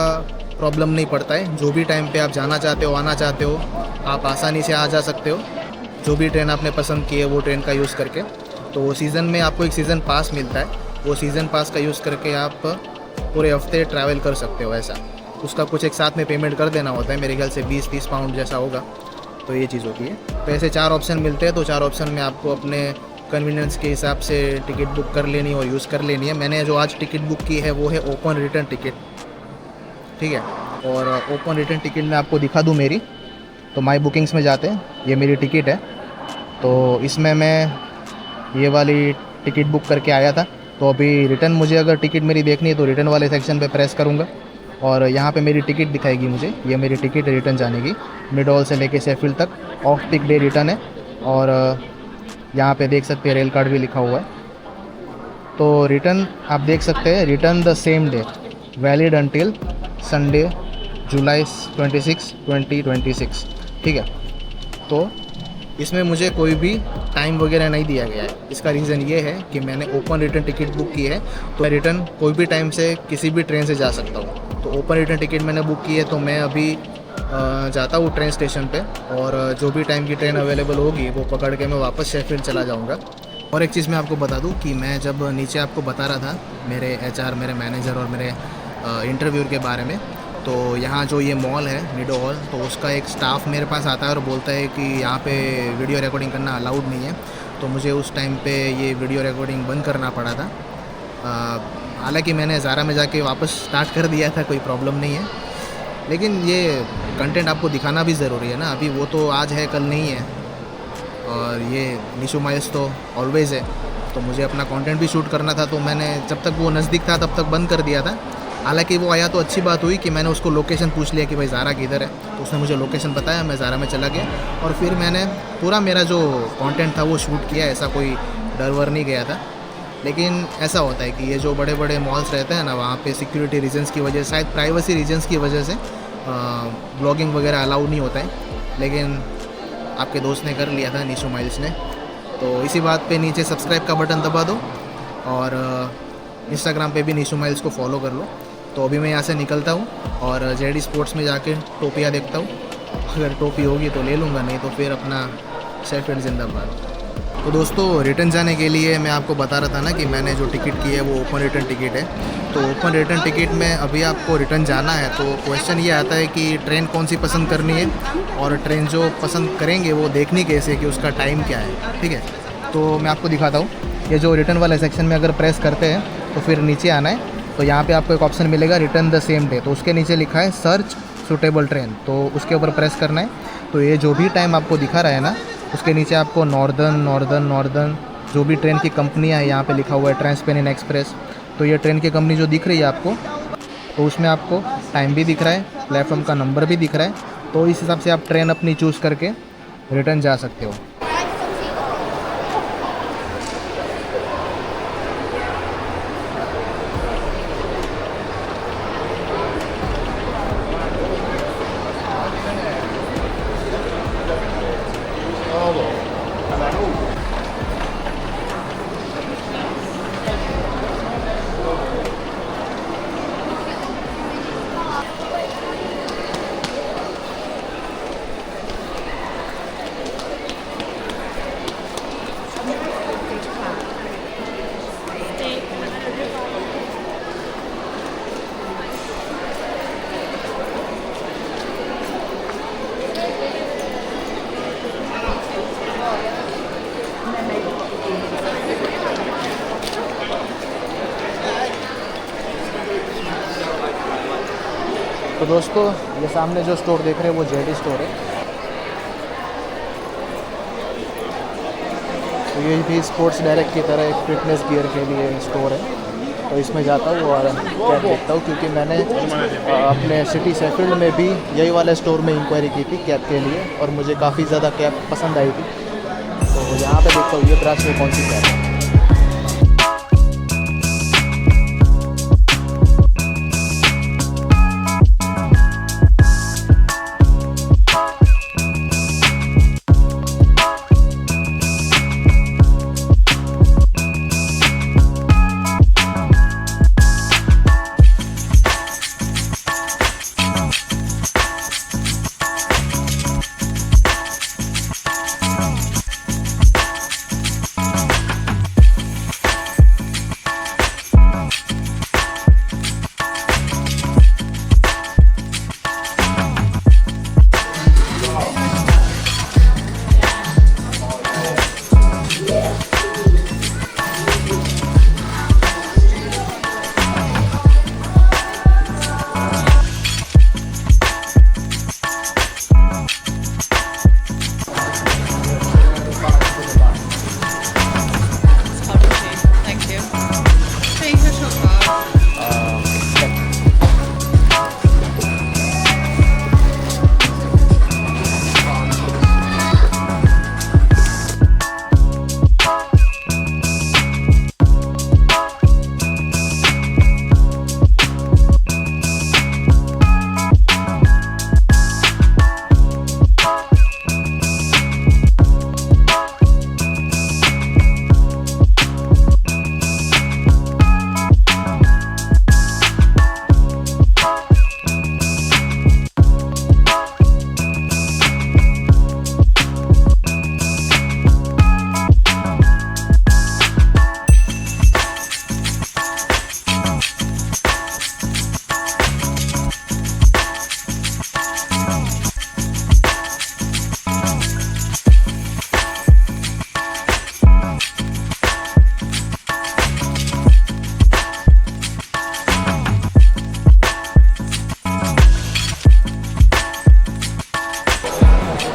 प्रॉब्लम नहीं पड़ता है। जो भी टाइम पे आप जाना चाहते हो, आना चाहते हो, आप आसानी से आ जा सकते हो, जो भी ट्रेन आपने पसंद की है वो ट्रेन का यूज़ करके। तो वो सीज़न में आपको एक सीज़न पास मिलता है, वो सीज़न पास का यूज़ करके आप पूरे हफ्ते ट्रैवल कर सकते हो ऐसा। उसका कुछ एक साथ में पेमेंट कर देना होता है, मेरे ख्याल से 20-30 पाउंड जैसा होगा। तो ये चीज़ होती है। तो ऐसे 4 ऑप्शन मिलते हैं, तो 4 ऑप्शन में आपको अपने कन्वीनियंस के हिसाब से टिकट बुक कर लेनी और यूज़ कर लेनी है। मैंने जो आज टिकट बुक की है वो है ओपन रिटर्न टिकट, ठीक है। और ओपन रिटर्न टिकट में आपको दिखा दूँ मेरी, तो माई बुकिंग्स में जाते हैं, ये मेरी टिकट है। तो इसमें मैं ये वाली टिकट बुक करके आया था। तो अभी रिटर्न, मुझे अगर टिकट मेरी देखनी है तो रिटर्न वाले सेक्शन पे प्रेस करूँगा और यहाँ पे मेरी टिकट दिखाएगी मुझे। ये मेरी टिकट है रिटर्न जाने की, मीडो हॉल से लेके शेफील्ड तक। ऑफ पिक डे रिटर्न है और यहाँ पे देख सकते हैं रेल कार्ड भी लिखा हुआ है। तो रिटर्न आप देख सकते हैं, return the same day, valid until Sunday July 26, 2026, ठीक है। तो इसमें मुझे कोई भी टाइम वगैरह नहीं दिया गया है। इसका रीज़न ये है कि मैंने ओपन रिटर्न टिकट बुक की है, तो मैं रिटर्न कोई भी टाइम से किसी भी ट्रेन से जा सकता हूँ। तो ओपन रिटर्न टिकट मैंने बुक की है, तो मैं अभी जाता हूँ ट्रेन स्टेशन पे और जो भी टाइम की ट्रेन अवेलेबल होगी वो पकड़ के मैं वापस शेफील्ड चला जाऊँगा। और एक चीज़ मैं आपको बता दूँ कि मैं जब नीचे आपको बता रहा था मेरे HR, मेरे मैनेजर और मेरे इंटरव्यूअर के बारे में, तो यहाँ जो ये मॉल है मीडो हॉल, तो उसका एक स्टाफ मेरे पास आता है और बोलता है कि यहाँ पे वीडियो रिकॉर्डिंग करना अलाउड नहीं है। तो मुझे उस टाइम पे ये वीडियो रिकॉर्डिंग बंद करना पड़ा था। हालांकि मैंने ज़ारा में जाके वापस स्टार्ट कर दिया था, कोई प्रॉब्लम नहीं है, लेकिन ये कंटेंट आपको दिखाना भी ज़रूरी है ना। अभी वो तो आज है कल नहीं है, और ये निशु माइल्स तो ऑलवेज़ है। तो मुझे अपना कंटेंट भी शूट करना था, तो मैंने जब तक वो नज़दीक था तब तक बंद कर दिया था। हालांकि वो आया तो अच्छी बात हुई कि मैंने उसको लोकेशन पूछ लिया कि भाई ज़ारा किधर है, तो उसने मुझे लोकेशन बताया, मैं ज़ारा में चला गया और फिर मैंने पूरा मेरा जो कंटेंट था वो शूट किया। ऐसा कोई डर वर नहीं गया था। लेकिन ऐसा होता है कि ये जो बड़े बड़े मॉल्स रहते हैं ना, वहाँ पे सिक्योरिटी रीजंस की वजह से, शायद प्राइवेसी रीजंस की वजह से ब्लॉगिंग वगैरह अलाउड नहीं होता है। लेकिन आपके दोस्त ने कर लिया था, निशु माइल्स ने। तो इसी बात पे नीचे सब्सक्राइब का बटन दबा दो और इंस्टाग्राम पे भी निशु माइल्स को फॉलो कर लो। तो अभी मैं यहाँ से निकलता हूँ और जेडी स्पोर्ट्स में जाके टोपियाँ देखता हूँ। अगर टोपी होगी तो ले लूँगा, नहीं तो फिर अपना शेफील्ड जिंदाबाद। तो दोस्तों रिटर्न जाने के लिए मैं आपको बता रहा था ना कि मैंने जो टिकट की है वो ओपन रिटर्न टिकट है। तो ओपन रिटर्न टिकट में अभी आपको रिटर्न जाना है तो क्वेश्चन ये आता है कि ट्रेन कौन सी पसंद करनी है, और ट्रेन जो पसंद करेंगे वो देखनी कैसे कि उसका टाइम क्या है। ठीक है, तो मैं आपको दिखाता हूँ। ये जो रिटर्न वाले सेक्शन में अगर प्रेस करते हैं तो फिर नीचे आना है, तो यहाँ पे आपको एक ऑप्शन मिलेगा रिटर्न द सेम डे। तो उसके नीचे लिखा है सर्च सूटेबल ट्रेन, तो उसके ऊपर प्रेस करना है। तो ये जो भी टाइम आपको दिखा रहा है ना, उसके नीचे आपको नॉर्दर्न जो भी ट्रेन की कंपनियाँ हैं यहाँ पे लिखा हुआ है, ट्रांसपेनिन एक्सप्रेस। तो ये ट्रेन की कंपनी जो दिख रही है आपको, तो उसमें आपको टाइम भी दिख रहा है, प्लेटफॉर्म का नंबर भी दिख रहा है। तो इस हिसाब से आप ट्रेन अपनी चूज़ करके रिटर्न जा सकते हो। तो दोस्तों ये सामने जो स्टोर देख रहे हैं वो जेडी स्टोर है। तो ये भी स्पोर्ट्स डायरेक्ट की तरह एक फिटनेस गियर के लिए स्टोर है। तो इसमें जाता हूँ और कैप देखता हूँ, क्योंकि मैंने अपने सिटी शेफील्ड में भी यही वाला स्टोर में इंक्वायरी की थी कैप के लिए, और मुझे काफ़ी ज़्यादा कैप पसंद आई थी। तो यहाँ पे देखता हूँ ये ब्रांच में कौन सी कैप है।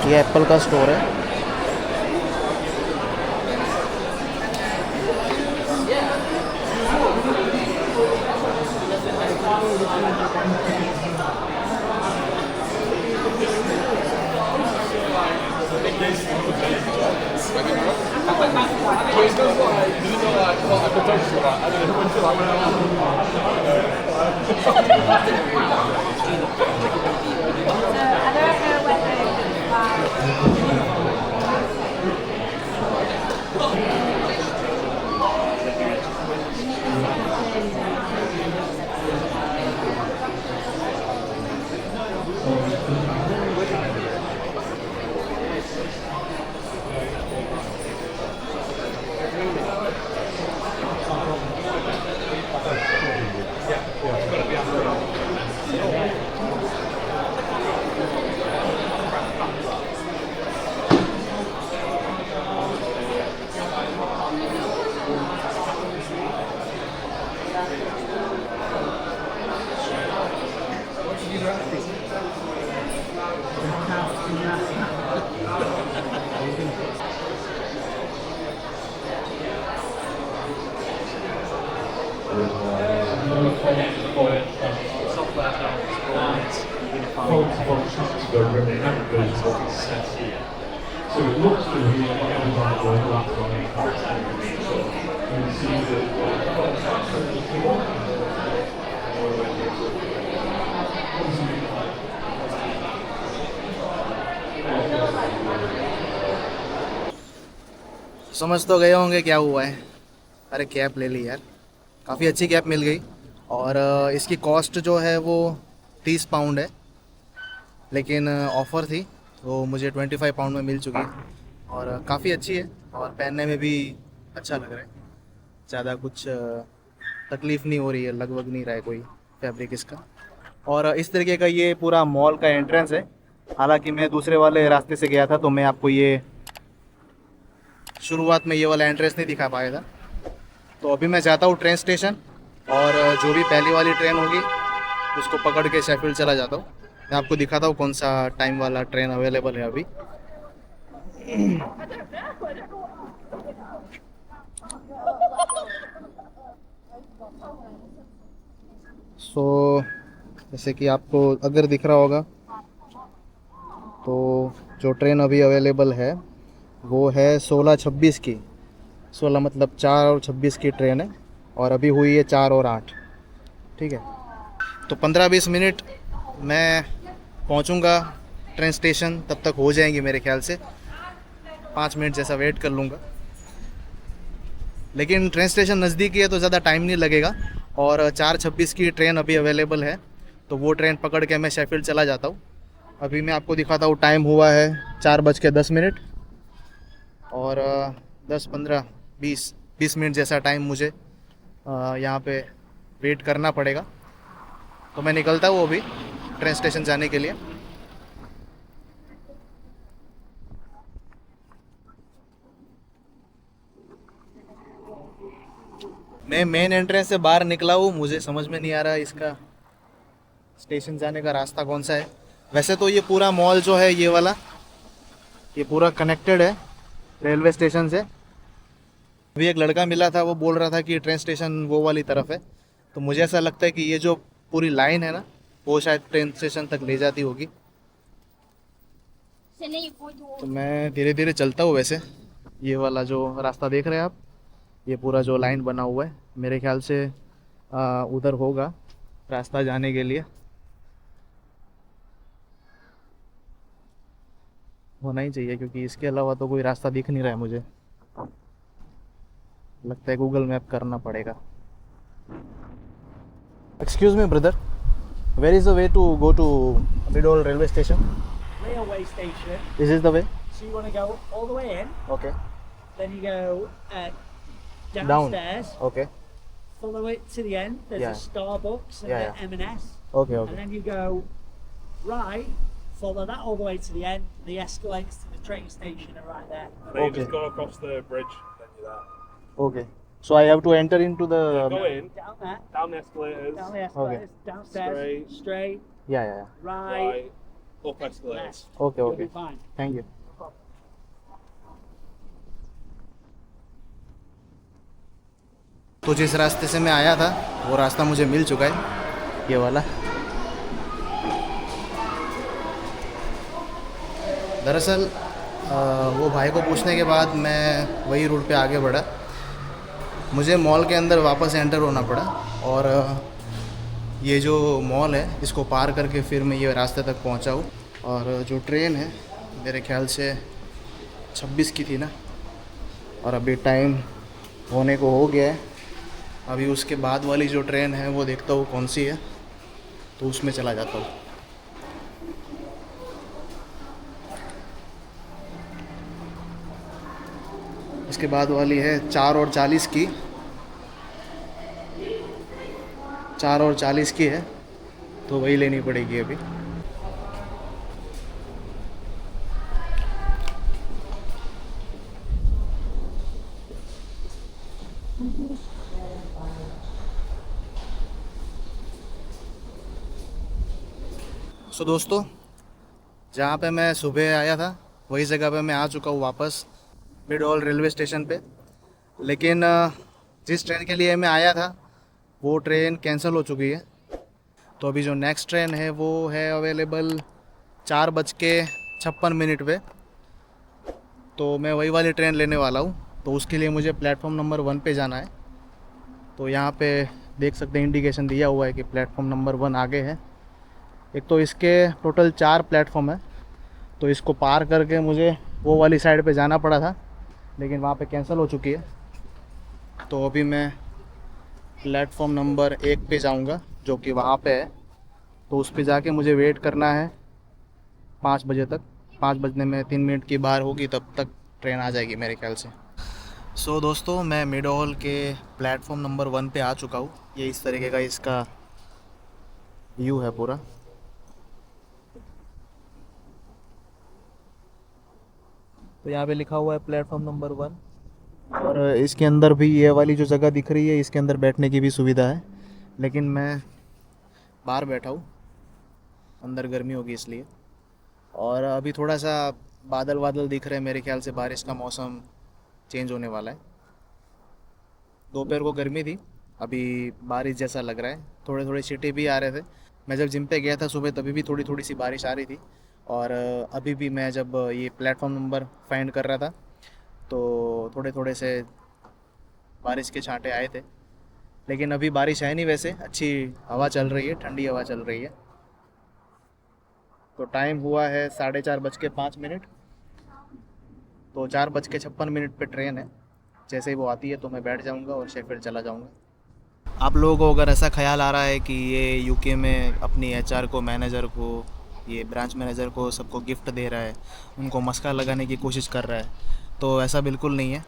ये एप्पल का स्टोर है। समझ तो गए होंगे क्या हुआ है। अरे कैप ले ली यार, काफ़ी अच्छी कैप मिल गई और इसकी कॉस्ट जो है वो 30 पाउंड है, लेकिन ऑफ़र थी तो मुझे 25 पाउंड में मिल चुकी और काफ़ी अच्छी है और पहनने में भी अच्छा लग रहा है। ज़्यादा कुछ तकलीफ़ नहीं हो रही है, लगभग नहीं रहा है कोई फैब्रिक इसका। और इस तरीके का ये पूरा मॉल का एंट्रेंस है। हालांकि मैं दूसरे वाले रास्ते से गया था तो मैं आपको ये शुरुआत में ये वाला एंट्रेंस नहीं दिखा पाया था। तो अभी मैं जाता हूँ ट्रेन स्टेशन और जो भी पहली वाली ट्रेन होगी उसको पकड़ के शेफील्ड चला जाता हूँ। मैं आपको दिखाता हूँ कौन सा टाइम वाला ट्रेन अवेलेबल है अभी। जैसे कि आपको अगर दिख रहा होगा तो जो ट्रेन अभी अवेलेबल है वो है 16:26 की। 16 मतलब 4 और 26 की ट्रेन है और अभी हुई है 4 और 8। ठीक है, तो 15-20 मिनट मैं पहुंचूंगा ट्रेन स्टेशन, तब तक हो जाएंगी मेरे ख्याल से। 5 मिनट जैसा वेट कर लूँगा, लेकिन ट्रेन स्टेशन नज़दीकी है तो ज़्यादा टाइम नहीं लगेगा और 4:26 की ट्रेन अभी अवेलेबल है तो वो ट्रेन पकड़ के मैं शेफील्ड चला जाता हूँ। अभी मैं आपको दिखाता हूँ, टाइम हुआ है 4:10 और 10-15-20 मिनट जैसा टाइम मुझे यहाँ पे वेट करना पड़ेगा। तो मैं निकलता हूँ अभी ट्रेन स्टेशन जाने के लिए। मैं मेन एंट्रेंस से बाहर निकला हूँ, मुझे समझ में नहीं आ रहा इसका स्टेशन जाने का रास्ता कौन सा है। वैसे तो ये पूरा मॉल जो है ये वाला, ये पूरा कनेक्टेड है रेलवे स्टेशन से। अभी एक लड़का मिला था, वो बोल रहा था कि ट्रेन स्टेशन वो वाली तरफ है, तो मुझे ऐसा लगता है कि ये जो पूरी लाइन है ना वो शायद ट्रेन स्टेशन तक ले जाती होगी। तो मैं धीरे धीरे चलता हूँ। वैसे ये वाला जो रास्ता देख रहे हैं आप, ये पूरा जो लाइन बना हुआ है मेरे ख्याल से उधर होगा रास्ता जाने के लिए, होना ही चाहिए क्योंकि इसके अलावा तो कोई रास्ता दिख नहीं रहा है मुझे। लगता है गूगल मैप करना पड़ेगा। Excuse me brother, where is the way to go to मिडोल railway station? Railway station. This is the way? So you want to go all the way in, okay, then you go down, downstairs, okay, follow it to the end. There's Yeah. a Starbucks and Yeah, an M&S, okay, and okay, then you go right, follow that all the way to the end. The escalators to the train station are right there. Then you Okay. just go across the bridge, then you're there. Okay. So I have to enter into the Go in, Down there, down the escalators, down the escalators, downstairs, straight, या right, right, up escalators. left. Okay You'll okay, be fine. Thank you. तो जिस रास्ते से मैं आया था वो रास्ता मुझे मिल चुका है, ये वाला। दरअसल वो भाई को पूछने के बाद मैं वही रूट पे आगे बढ़ा। मुझे मॉल के अंदर वापस एंटर होना पड़ा और ये जो मॉल है इसको पार करके फिर मैं ये रास्ते तक पहुंचा हूँ। और जो ट्रेन है मेरे ख्याल से 26 की थी ना, और अभी टाइम होने को हो गया है। अभी उसके बाद वाली जो ट्रेन है वो देखता हूँ कौन सी है, तो उसमें चला जाता हूँ। इसके बाद वाली है 4:40 की, 4:40 की है, तो वही लेनी पड़ेगी अभी। सो दोस्तों, जहाँ पे मैं सुबह आया था वही जगह पे मैं आ चुका हूँ वापस मिडोल रेलवे स्टेशन पे। लेकिन जिस ट्रेन के लिए मैं आया था वो ट्रेन कैंसिल हो चुकी है। तो अभी जो नेक्स्ट ट्रेन है वो है अवेलेबल 4:56 पे। तो मैं वही वाली ट्रेन लेने वाला हूँ। तो उसके लिए मुझे प्लेटफॉर्म नंबर 1 पे जाना है। तो यहाँ पे देख सकते हैं इंडिकेशन दिया हुआ है कि प्लेटफॉर्म नंबर 1 आगे है। एक तो इसके टोटल 4 प्लेटफॉर्म है, तो इसको पार करके मुझे वो वाली साइड पे जाना पड़ा था, लेकिन वहाँ पे कैंसिल हो चुकी है। तो अभी मैं प्लेटफॉर्म नंबर 1 पे जाऊँगा, जो कि वहाँ पे है। तो उस पे जाके मुझे वेट करना है 5 बजे तक। 5 बजने में 3 मिनट की बाहर होगी, तब तक ट्रेन आ जाएगी मेरे ख्याल से। सो दोस्तों, मैं मीडो हॉल के प्लेटफॉर्म नंबर 1 पे आ चुका हूँ। ये इस तरीके का इसका व्यू है पूरा। तो यहाँ पे लिखा हुआ है प्लेटफॉर्म नंबर 1, और इसके अंदर भी ये वाली जो जगह दिख रही है, इसके अंदर बैठने की भी सुविधा है। लेकिन मैं बाहर बैठा हूँ, अंदर गर्मी होगी इसलिए। और अभी थोड़ा सा बादल बादल दिख रहे हैं, मेरे ख्याल से बारिश का मौसम चेंज होने वाला है। दोपहर को गर्मी थी, अभी बारिश जैसा लग रहा है। थोड़े थोड़े छींटे भी आ रहे थे। मैं जब जिम पे गया था सुबह, तभी भी थोड़ी थोड़ी सी बारिश आ रही थी। और अभी भी मैं जब ये प्लेटफॉर्म नंबर फाइंड कर रहा था, तो थोड़े थोड़े से बारिश के छांटे आए थे। लेकिन अभी बारिश है नहीं, वैसे अच्छी हवा चल रही है, ठंडी हवा चल रही है। तो टाइम हुआ है 4:30 तो 4:56 पे ट्रेन है। जैसे ही वो आती है तो मैं बैठ जाऊंगा और शेफील्ड चला जाऊंगा। आप लोगों को अगर ऐसा ख्याल आ रहा है कि ये यूके में अपनी एचआर को, मैनेजर को, ये ब्रांच मैनेजर को सबको गिफ्ट दे रहा है, उनको मस्का लगाने की कोशिश कर रहा है, तो ऐसा बिल्कुल नहीं है।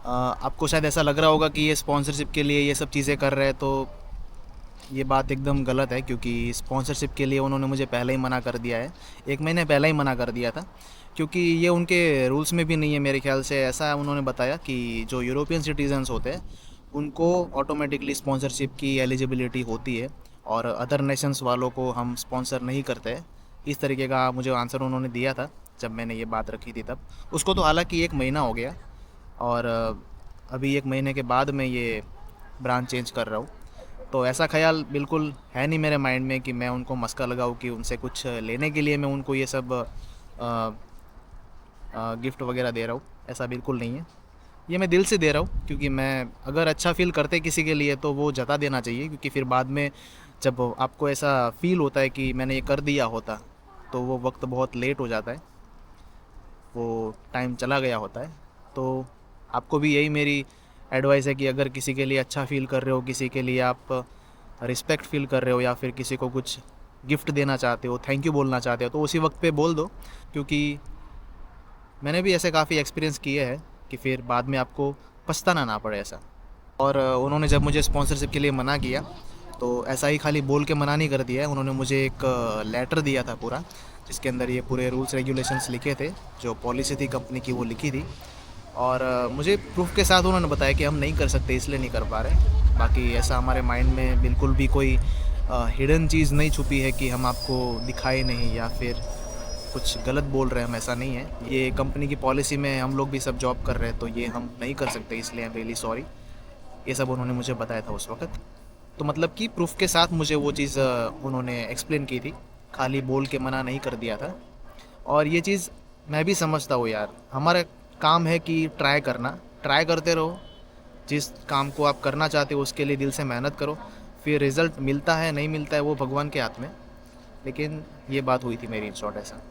आपको शायद ऐसा लग रहा होगा कि ये स्पॉन्सरशिप के लिए ये सब चीज़ें कर रहे हैं, तो ये बात एकदम गलत है। क्योंकि स्पॉन्सरशिप के लिए उन्होंने मुझे पहले ही मना कर दिया है, 1 महीने पहले ही मना कर दिया था। क्योंकि ये उनके रूल्स में भी नहीं है मेरे ख्याल से। ऐसा उन्होंने बताया कि जो यूरोपियन सिटीजन्स होते हैं उनको ऑटोमेटिकली स्पॉन्सरशिप की एलिजिबिलिटी होती है, और अदर नेशंस वालों को हम स्पॉन्सर नहीं करते। इस तरीके का मुझे आंसर उन्होंने दिया था जब मैंने ये बात रखी थी तब। उसको तो हालांकि 1 महीना हो गया, और अभी 1 महीने के बाद मैं ये ब्रांच चेंज कर रहा हूँ। तो ऐसा ख्याल बिल्कुल है नहीं मेरे माइंड में कि मैं उनको मस्का लगाऊँ कि उनसे कुछ लेने के लिए मैं उनको ये सब गिफ्ट वगैरह दे रहा हूँ। ऐसा बिल्कुल नहीं है। ये मैं दिल से दे रहा हूँ, क्योंकि मैं अगर अच्छा फ़ील करते किसी के लिए तो वो जता देना चाहिए। क्योंकि फिर बाद में जब आपको ऐसा फ़ील होता है कि मैंने ये कर दिया होता, तो वो वक्त बहुत लेट हो जाता है, वो टाइम चला गया होता है। तो आपको भी यही मेरी एडवाइस है कि अगर किसी के लिए अच्छा फ़ील कर रहे हो, किसी के लिए आप रिस्पेक्ट फ़ील कर रहे हो, या फिर किसी को कुछ गिफ्ट देना चाहते हो, थैंक यू बोलना चाहते हो, तो उसी वक्त पे बोल दो। क्योंकि मैंने भी ऐसे काफ़ी एक्सपीरियंस किए हैं कि फिर बाद में आपको पछताना ना पड़े ऐसा। और उन्होंने जब मुझे स्पॉन्सरशिप के लिए मना किया, तो ऐसा ही खाली बोल के मना नहीं कर दिया है। उन्होंने मुझे एक लेटर दिया था पूरा, जिसके अंदर ये पूरे रूल्स रेगुलेशंस लिखे थे, जो पॉलिसी थी कंपनी की वो लिखी थी। और मुझे प्रूफ के साथ उन्होंने बताया कि हम नहीं कर सकते, इसलिए नहीं कर पा रहे। बाकी ऐसा हमारे माइंड में बिल्कुल भी कोई हिडन चीज़ नहीं छुपी है कि हम आपको दिखाए नहीं या फिर कुछ गलत बोल रहे हैं हम, ऐसा नहीं है। ये कंपनी की पॉलिसी में हम लोग भी सब जॉब कर रहे हैं, तो ये हम नहीं कर सकते, इसलिए आई एम रियली सॉरी। ये सब उन्होंने मुझे बताया था उस वक्त। तो मतलब कि प्रूफ के साथ मुझे वो चीज़ उन्होंने एक्सप्लेन की थी, खाली बोल के मना नहीं कर दिया था। और ये चीज़ मैं भी समझता हूँ यार, हमारा काम है कि ट्राई करना, ट्राई करते रहो। जिस काम को आप करना चाहते हो उसके लिए दिल से मेहनत करो, फिर रिज़ल्ट मिलता है नहीं मिलता है वो भगवान के हाथ में। लेकिन ये बात हुई थी मेरी इन शॉर्ट ऐसा।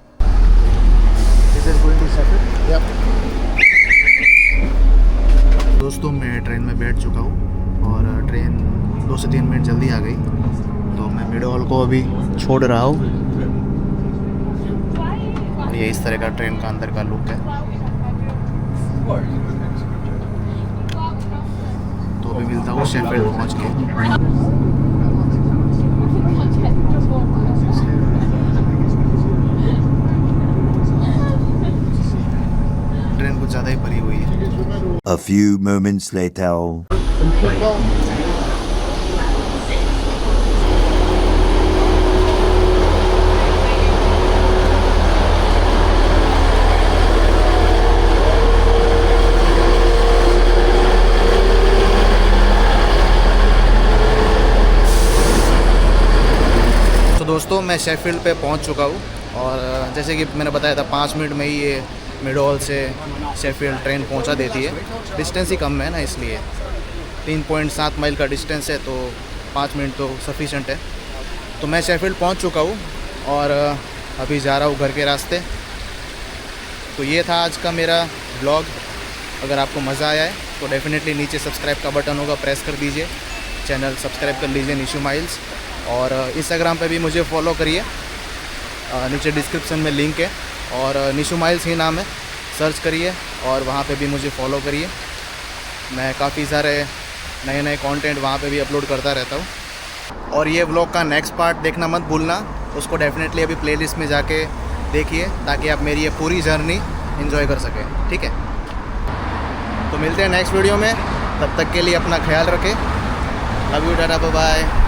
दोस्तों, मैं ट्रेन में बैठ चुका हूँ और ट्रेन 2 से 3 मिनट जल्दी आ गई। तो मैं मीडो हॉल को अभी छोड़ रहा हूँ। ये इस तरह का ट्रेन का अंदर का लुक है। तो अभी मिलता हूँ शेफील्ड पहुँच के। ट्रेन कुछ ज़्यादा ही भरी हुई है। A few moments later. दोस्तों मैं शेफील्ड पे पहुंच चुका हूँ और जैसे कि मैंने बताया था 5 मिनट में ही ये मिडोहॉल से शेफील्ड ट्रेन पहुंचा देती है। डिस्टेंस ही कम है ना, इसलिए 3.7 माइल का डिस्टेंस है तो 5 मिनट तो सफिशेंट है। तो मैं शेफील्ड पहुंच चुका हूँ और अभी जा रहा हूँ घर के रास्ते। तो ये था आज का मेरा ब्लॉग। अगर आपको मज़ा आया है तो डेफ़िनेटली नीचे सब्सक्राइब का बटन होगा, प्रेस कर दीजिए। चैनल सब्सक्राइब कर लीजिए निशु माइल्स। और इंस्टाग्राम पे भी मुझे फॉलो करिए, नीचे डिस्क्रिप्शन में लिंक है और निशु माइल्स ही नाम है, सर्च करिए और वहाँ पे भी मुझे फॉलो करिए। मैं काफ़ी सारे नए नए कंटेंट वहाँ पे भी अपलोड करता रहता हूँ। और ये व्लॉग का नेक्स्ट पार्ट देखना मत भूलना, उसको डेफ़िनेटली अभी प्लेलिस्ट में जाके देखिए ताकि आप मेरी ये पूरी जर्नी एंजॉय कर सकें। ठीक है, तो मिलते हैं नेक्स्ट वीडियो में। तब तक के लिए अपना ख्याल रखें। Love you, tata, bye bye.